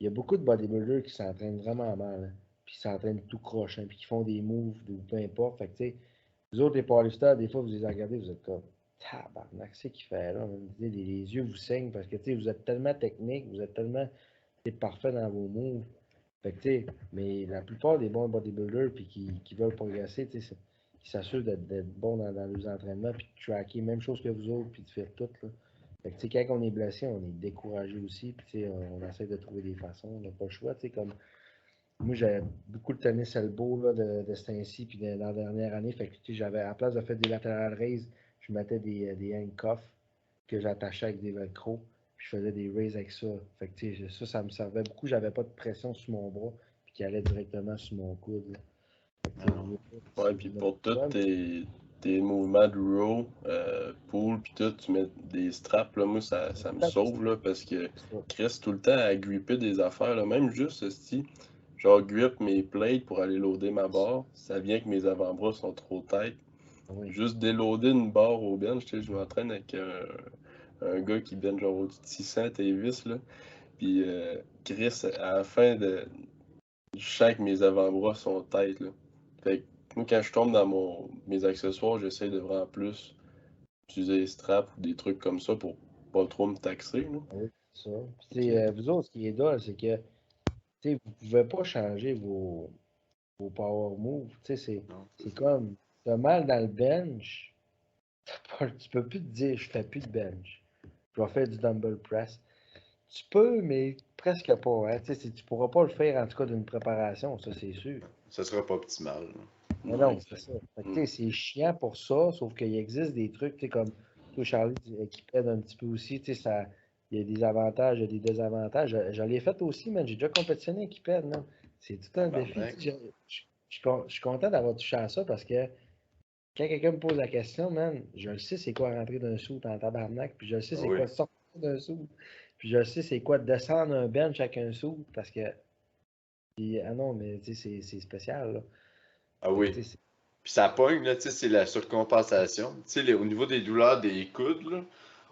il y a beaucoup de bodybuilders qui s'entraînent vraiment mal, hein, puis qui s'entraînent tout croche, hein, puis qui font des moves ou peu importe. Fait que, tu sais, vous autres, les powerlifters, des fois, vous les regardez, vous êtes comme, tabarnak, c'est qu'il fait là, man? Les yeux vous saignent parce que, tu sais, vous êtes tellement technique, vous êtes tellement, tu sais, parfait dans vos moves. Fait que, tu sais, mais la plupart des bons bodybuilders puis qui veulent progresser, tu sais, qui s'assurent d'être bons dans leurs entraînements puis de tracker, même chose que vous autres, puis de faire tout, là. Fait que, tu sais, quand on est blessé, on est découragé aussi, puis, tu sais, on essaie de trouver des façons, on n'a pas le choix, tu sais, comme, moi, j'avais beaucoup de tennis elbow, là, de ce temps-ci, puis dans la dernière année, fait que, tu sais, j'avais, à place de faire des lateral raises, je mettais des handcuffs que j'attachais avec des velcro. Puis je faisais des raises avec ça. Fait que, tu sais, ça me servait beaucoup. J'avais pas de pression sur mon bras, puis qui allait directement sur mon coude, là. Fait que, tu sais, je veux pas, Ouais, puis je me pour tous ouais, tes mouvements de row, pull, puis tout, tu mets des straps, là, moi, ça me sauve, là, parce que ça. Chris, tout le temps à gripper des affaires, là, même juste, si genre, grip mes plates pour aller loader ma barre, ça vient que mes avant-bras sont trop tight. Oui. Juste déloader une barre au bench, tu sais, je m'entraîne avec un gars qui bench genre au-dessus de 600 Tavis, là, puis Chris, à la fin de... Je sens que mes avant-bras sont tight, là. Fait que moi, quand je tombe dans mes accessoires, j'essaie de vraiment plus utiliser des straps ou des trucs comme ça pour pas trop me taxer. Là. Oui, c'est ça. Puis, tu sais, vous autres, ce qui est drôle, c'est que tu sais, vous pouvez pas changer vos power moves. Tu sais, Non, c'est c'est ça. comme, t'as mal dans le bench, tu peux plus te dire, je fais plus de bench. Je vais faire du dumbbell press. Tu peux, mais presque pas. Hein. Tu sais, tu pourras pas le faire, en tout cas, d'une préparation, ça, c'est sûr. Ça sera pas optimal. Là. Mais Non, non, c'est exact. ça. Fait que, tu sais, c'est chiant pour ça, sauf qu'il existe des trucs, tu sais, comme toi, Charlie, qui aide un petit peu aussi, tu sais, ça, il y a des avantages, il y a des désavantages. Je l'ai fait aussi, man. J'ai déjà compétitionné avec Kiped, man. C'est tout un défi. Tabarnak. Tu sais, je suis content d'avoir touché à ça parce que quand quelqu'un me pose la question, man, je le sais c'est quoi rentrer d'un sou en tabarnak, puis je le sais Ah c'est oui. quoi sortir d'un sou, puis je le sais c'est quoi descendre un bench avec un sou, parce que, ah non, mais tu sais, c'est spécial, là. Ah Fait que, oui. tu sais, Puis ça pogne, là, tu sais, c'est la surcompensation. Tu sais, au niveau des douleurs des coudes, là,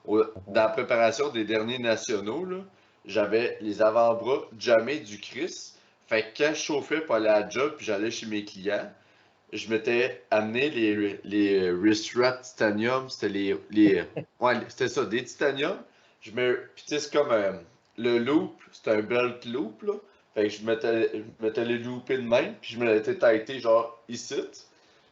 dans la préparation des derniers nationaux, là, j'avais les avant-bras jamais du Chris. Fait que quand je chauffais pour aller à la job puis j'allais chez mes clients, je m'étais amené les wrist wrap titanium. C'était ouais, c'était ça, des titanium. Puis tu sais, c'est comme le loop, c'est un belt loop, là. Fait que je m'étais les loopés de même, puis je me l'étais tighté genre ici.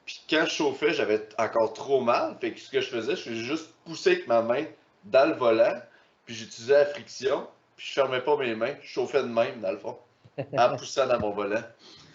Puis quand je chauffais, j'avais encore trop mal. Fait que ce que je faisais, je faisais juste pousser avec ma main dans le volant, puis j'utilisais la friction, puis je fermais pas mes mains, je chauffais de même, dans le fond, en poussant dans mon volant.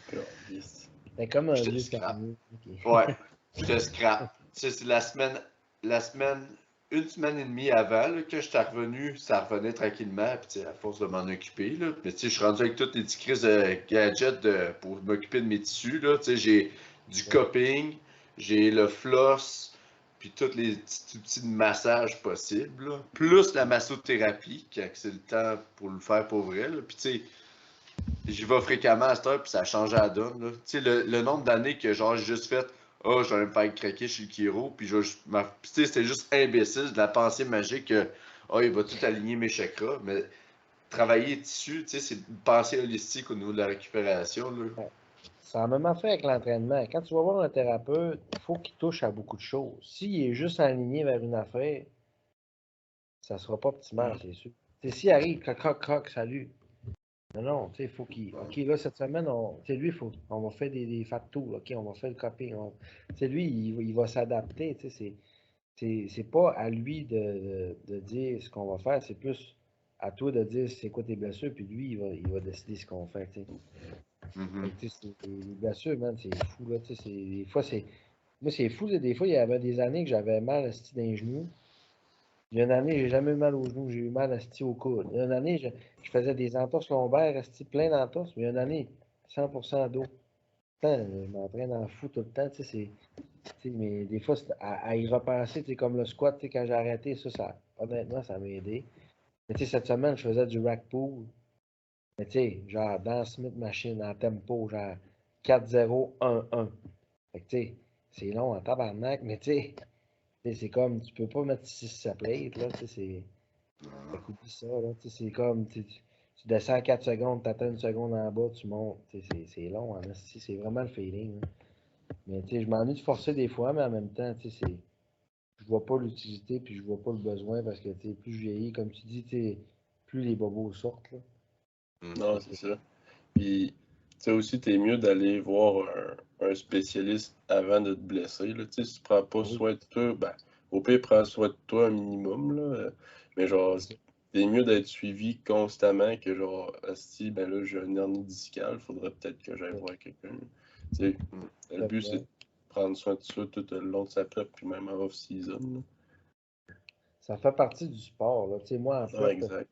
Caliste. c'est comme un J'étais vieux scrap. camion. Ok. Ouais, j'étais scrap. C'est la semaine, une semaine et demie avant, là, que j'étais revenu, ça revenait tranquillement, puis tu sais, à force de m'en occuper, là. Mais tu sais, je suis rendu avec toutes les petits crises de gadgets pour m'occuper de mes tissus, là. Tu sais, j'ai du cupping, j'ai le floss, puis tous les petits outils de massage possibles, là. Plus la massothérapie, quand c'est le temps pour le faire pour vrai, là. Puis tu sais, j'y vais fréquemment à cette heure, puis ça a changé la donne. Là. Tu sais, le nombre d'années que genre j'ai juste fait oh, je vais me faire craquer chez le Kiro, puis tu sais, c'était juste imbécile de la pensée magique que oh, il va tout aligner mes chakras. Mais travailler dessus, tu sais, c'est une pensée holistique au niveau de la récupération. Là. Ouais. C'est la même affaire avec l'entraînement. Quand tu vas voir un thérapeute, il faut qu'il touche à beaucoup de choses. S'il est juste aligné vers une affaire, ça ne sera pas optimal, c'est sûr. Tu sais, s'il arrive, croc, croc, croc, salut. Non, non, tu sais, il faut qu'il. OK, là, cette semaine, tu sais, lui, on va faire des fat tours, OK, on va faire le coping. Tu sais, lui, il va s'adapter, tu sais, c'est pas à lui de dire ce qu'on va faire, c'est plus à toi de dire c'est quoi tes blessures, puis lui, il va décider ce qu'on fait, tu sais. Fait Mhm. que, tu sais, les blessures, man, c'est fou, là, tu sais, des fois, moi, c'est fou, là, des fois, il y avait des années que j'avais mal esti dans les genoux. Il y a une année, j'ai jamais eu mal aux genoux, j'ai eu mal esti au coude. Il y a une année, je faisais des entorses lombaires, esti plein d'entorses, mais il y a une année, 100% d'eau. Putain, je m'entraîne en fou tout le temps, tu sais, tu sais, mais des fois, à y repenser, tu sais, comme le squat, tu sais, quand j'ai arrêté, honnêtement, ça m'a aidé. Mais tu sais, cette semaine, je faisais du rack pull, mais tu sais, genre dans Smith Machine, en tempo, genre 4-0-1-1. Fait que tu sais, c'est long en tabarnak, mais tu sais, c'est comme, tu peux pas mettre 6 plates, là, tu sais, fait qu'oublie ça, là, tu sais, c'est comme, tu descends 4 secondes, t'attends une seconde en bas, tu montes, tu sais, c'est long, en esti, c'est vraiment le feeling, là. Mais tu sais, je m'ennuie de forcer des fois, mais en même temps, tu sais, je vois pas l'utilité, puis je vois pas le besoin, parce que, tu sais, plus je vieillis, comme tu dis, tu sais, plus les bobos sortent, là. Non, Fait c'est que, ça. Puis, tu sais aussi, t'es mieux d'aller voir un spécialiste avant de te blesser. Là. Tu sais, si tu prends pas ah oui, soin de toi, ben, au pire, prends soin de toi un minimum. Là. Mais genre, c'est ça. t'es mieux d'être suivi constamment que genre, si ben là, j'ai une hernie discale, faudrait peut-être que j'aille Ouais, voir quelqu'un. Tu sais, le but, c'est complètement. de prendre soin de soi tout le long de sa prep, puis même en off-season. Ça fait partie du sport, là. Tu sais, moi, en Là. Ouais, prep, exact.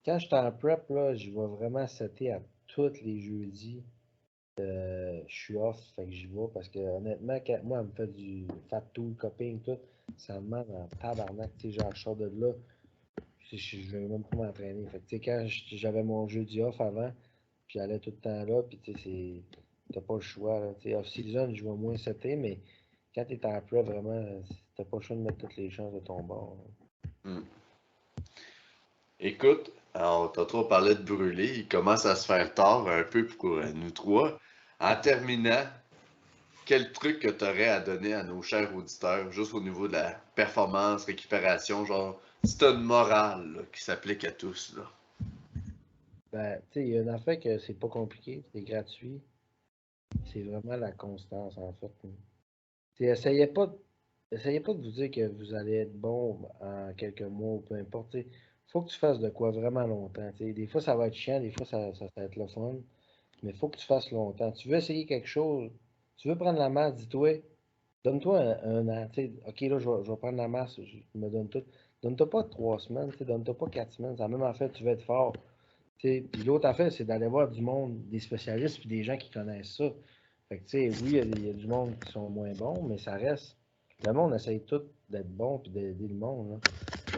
quand j'étais en prep, là, je vais vraiment setter à tous les jeudis. Je suis off, fait que j'y vais parce que honnêtement, quand moi, elle me fait du fat tool, coping, tout, ça me demande en tabarnak, tu sais, genre, je sors de là, je vais même pas m'entraîner. Fait que, tu sais, quand j'avais mon jeudi off avant, puis j'allais tout le temps là, puis tu sais, t'as pas le choix, là. Tu sais, off-season, je vais moins setter, mais quand t'es en prep, vraiment, t'as pas le choix de mettre toutes les chances de ton bord, là. Mm. Écoute, alors, t'as trop parlé de brûler. Il commence à se faire tard un peu pour nous trois. En terminant, quel truc que tu aurais à donner à nos chers auditeurs, juste au niveau de la performance, récupération, genre, c'est une morale là, qui s'applique à tous, là. Ben, tu sais, il y a une affaire que c'est pas compliqué, c'est gratuit. C'est vraiment la constance, en fait. Tu sais, essayez pas de vous dire que vous allez être bon en quelques mois ou peu importe. Il faut que tu fasses de quoi vraiment longtemps. Tu sais. Des fois, ça va être chiant, des fois, ça va être le fun. Mais il faut que tu fasses longtemps. Tu veux essayer quelque chose, tu veux prendre la masse, dis-toi, donne-toi un an. Tu sais, OK, là, je vais prendre la masse, je me donne tout. Donne-toi pas 3 semaines, tu sais, donne-toi pas 4 semaines. C'est la même affaire, tu vas être fort. Tu sais. Puis l'autre affaire, c'est d'aller voir du monde, des spécialistes, puis des gens qui connaissent ça. Fait que, tu sais, oui, il y a du monde qui sont moins bons, mais ça reste. Le monde essaye tout d'être bon puis d'aider le monde. Là.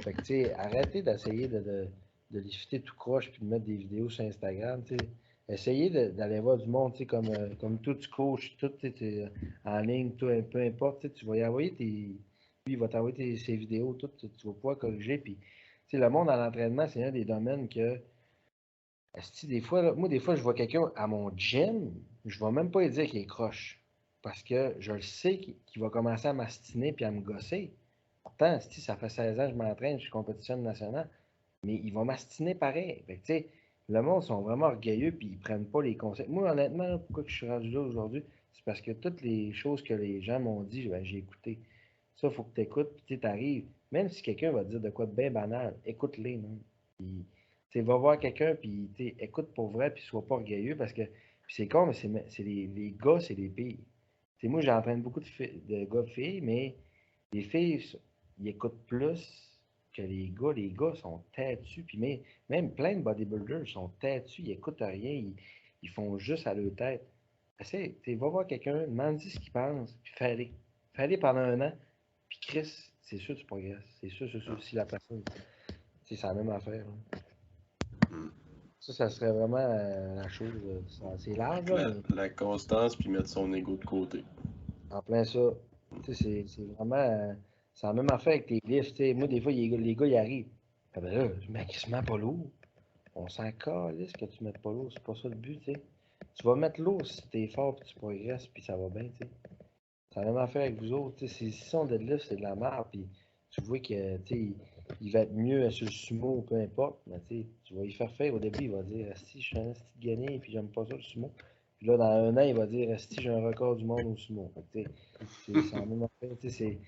Fait que, tu sais, arrêtez d'essayer de lifter tout croche puis de mettre des vidéos sur Instagram. Tu sais. Essayez d'aller voir du monde, tu sais, comme tout, tu coaches, tout, tu sais, en ligne, tout, peu importe, tu sais, tu vas y envoyer tes. Lui, il va t'envoyer ses vidéos, tout, tu vas pouvoir corriger. Puis, tu sais, le monde à l'entraînement, c'est un des domaines que. Esti, des fois, là, moi, des fois, je vois quelqu'un à mon gym, je vais même pas lui dire qu'il est croche. Parce que je le sais qu'il va commencer à m'astiner puis à me gosser. Pourtant, esti, ça fait 16 ans que je m'entraîne, je suis compétitionne nationale. Mais il va m'astiner pareil. Fait que, tu sais, le monde sont vraiment orgueilleux puis ils prennent pas les conseils. Moi, honnêtement, là, pourquoi que je suis rendu là aujourd'hui, c'est parce que toutes les choses que les gens m'ont dit, ben, j'ai écouté. Ça, il faut que tu écoutes, puis tu arrives. Même si quelqu'un va te dire de quoi de bien banal, écoute-les, non? Puis, tu sais, va voir quelqu'un, puis tu sais, écoute pour vrai, puis sois pas orgueilleux, parce que puis c'est con, mais c'est les gars, c'est les filles. Tu sais, moi, j'entraîne beaucoup de gars de filles, mais les filles, ils écoutent plus que les gars. Les gars sont têtus, puis même plein de bodybuilders sont têtus, ils écoutent rien, ils font juste à leur tête. Essaye, tu sais, va voir quelqu'un, demande-lui ce qu'il pense, puis fais-le. Fais-le pendant un an, puis Chris, c'est sûr que tu progresses. C'est sûr, si la personne, c'est la même affaire. Là. Mm. Ça serait vraiment la chose. C'est large, là, mais La constance, puis mettre son ego de côté. en plein ça. Tu sais, c'est vraiment. C'est la même affaire avec tes lifts. Tu sais. Moi, des fois, les gars, ils arrivent. Ah ben là, je mets crissement pas lourd. On s'en calisse que tu mettes pas lourd. C'est pas ça le but, tu sais. Tu vas mettre lourd si t'es fort, puis tu progresses, puis ça va bien, tu sais. C'est la même affaire avec vous autres. Tu sais, si son deadlift, c'est de la merde, puis tu vois que, tu sais, il va être mieux sur le sumo ou peu importe, mais tu sais, tu vas y faire faire au début, il va dire, si je suis un esti de gagné, puis j'aime pas ça le sumo. Puis là, dans un an, il va dire, si j'ai un record du monde au sumo. Fait que, tu sais, c'est la même affaire, tu sais,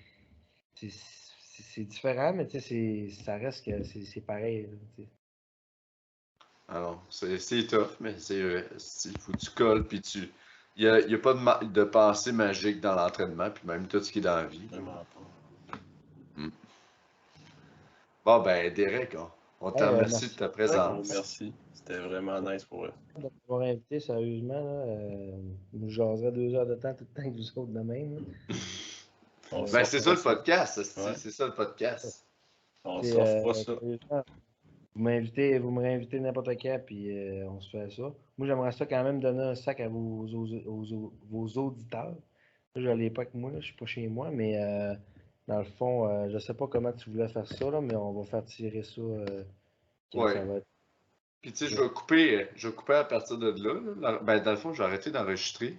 c'est différent, mais tu sais, ça reste que c'est pareil, là, tu sais. Alors, c'est tough, mais c'est vrai. Il faut que tu colles, puis tu. Il y a pas de pensée magique dans l'entraînement, puis même tout ce qui est dans la vie. Vraiment pas. Mm. Bon, ben, Derek, on te Hey, remercie de merci ta Un gros présence. merci. C'était vraiment nice pour eux. de m'avoir invité, sérieusement, là. Je jaserais 2 heures de temps tout le temps que vous autres de même, là. On se Ben, c'est ça refera le ça. podcast, Ouais. c'est ça le podcast. On se C'est, refera ça. sérieusement, vous me réinvitez n'importe quand, puis on se fait ça. Moi, j'aimerais ça quand même donner un sac à vos auditeurs. Là, je l'ai pas avec moi, là, je suis pas chez moi, mais dans le fond, je sais pas comment tu voulais faire ça, là, mais on va faire tirer ça quand ça Ouais. va être. Puis, tu sais, je vais couper à partir de là. Ben, dans le fond, je vais arrêter d'enregistrer.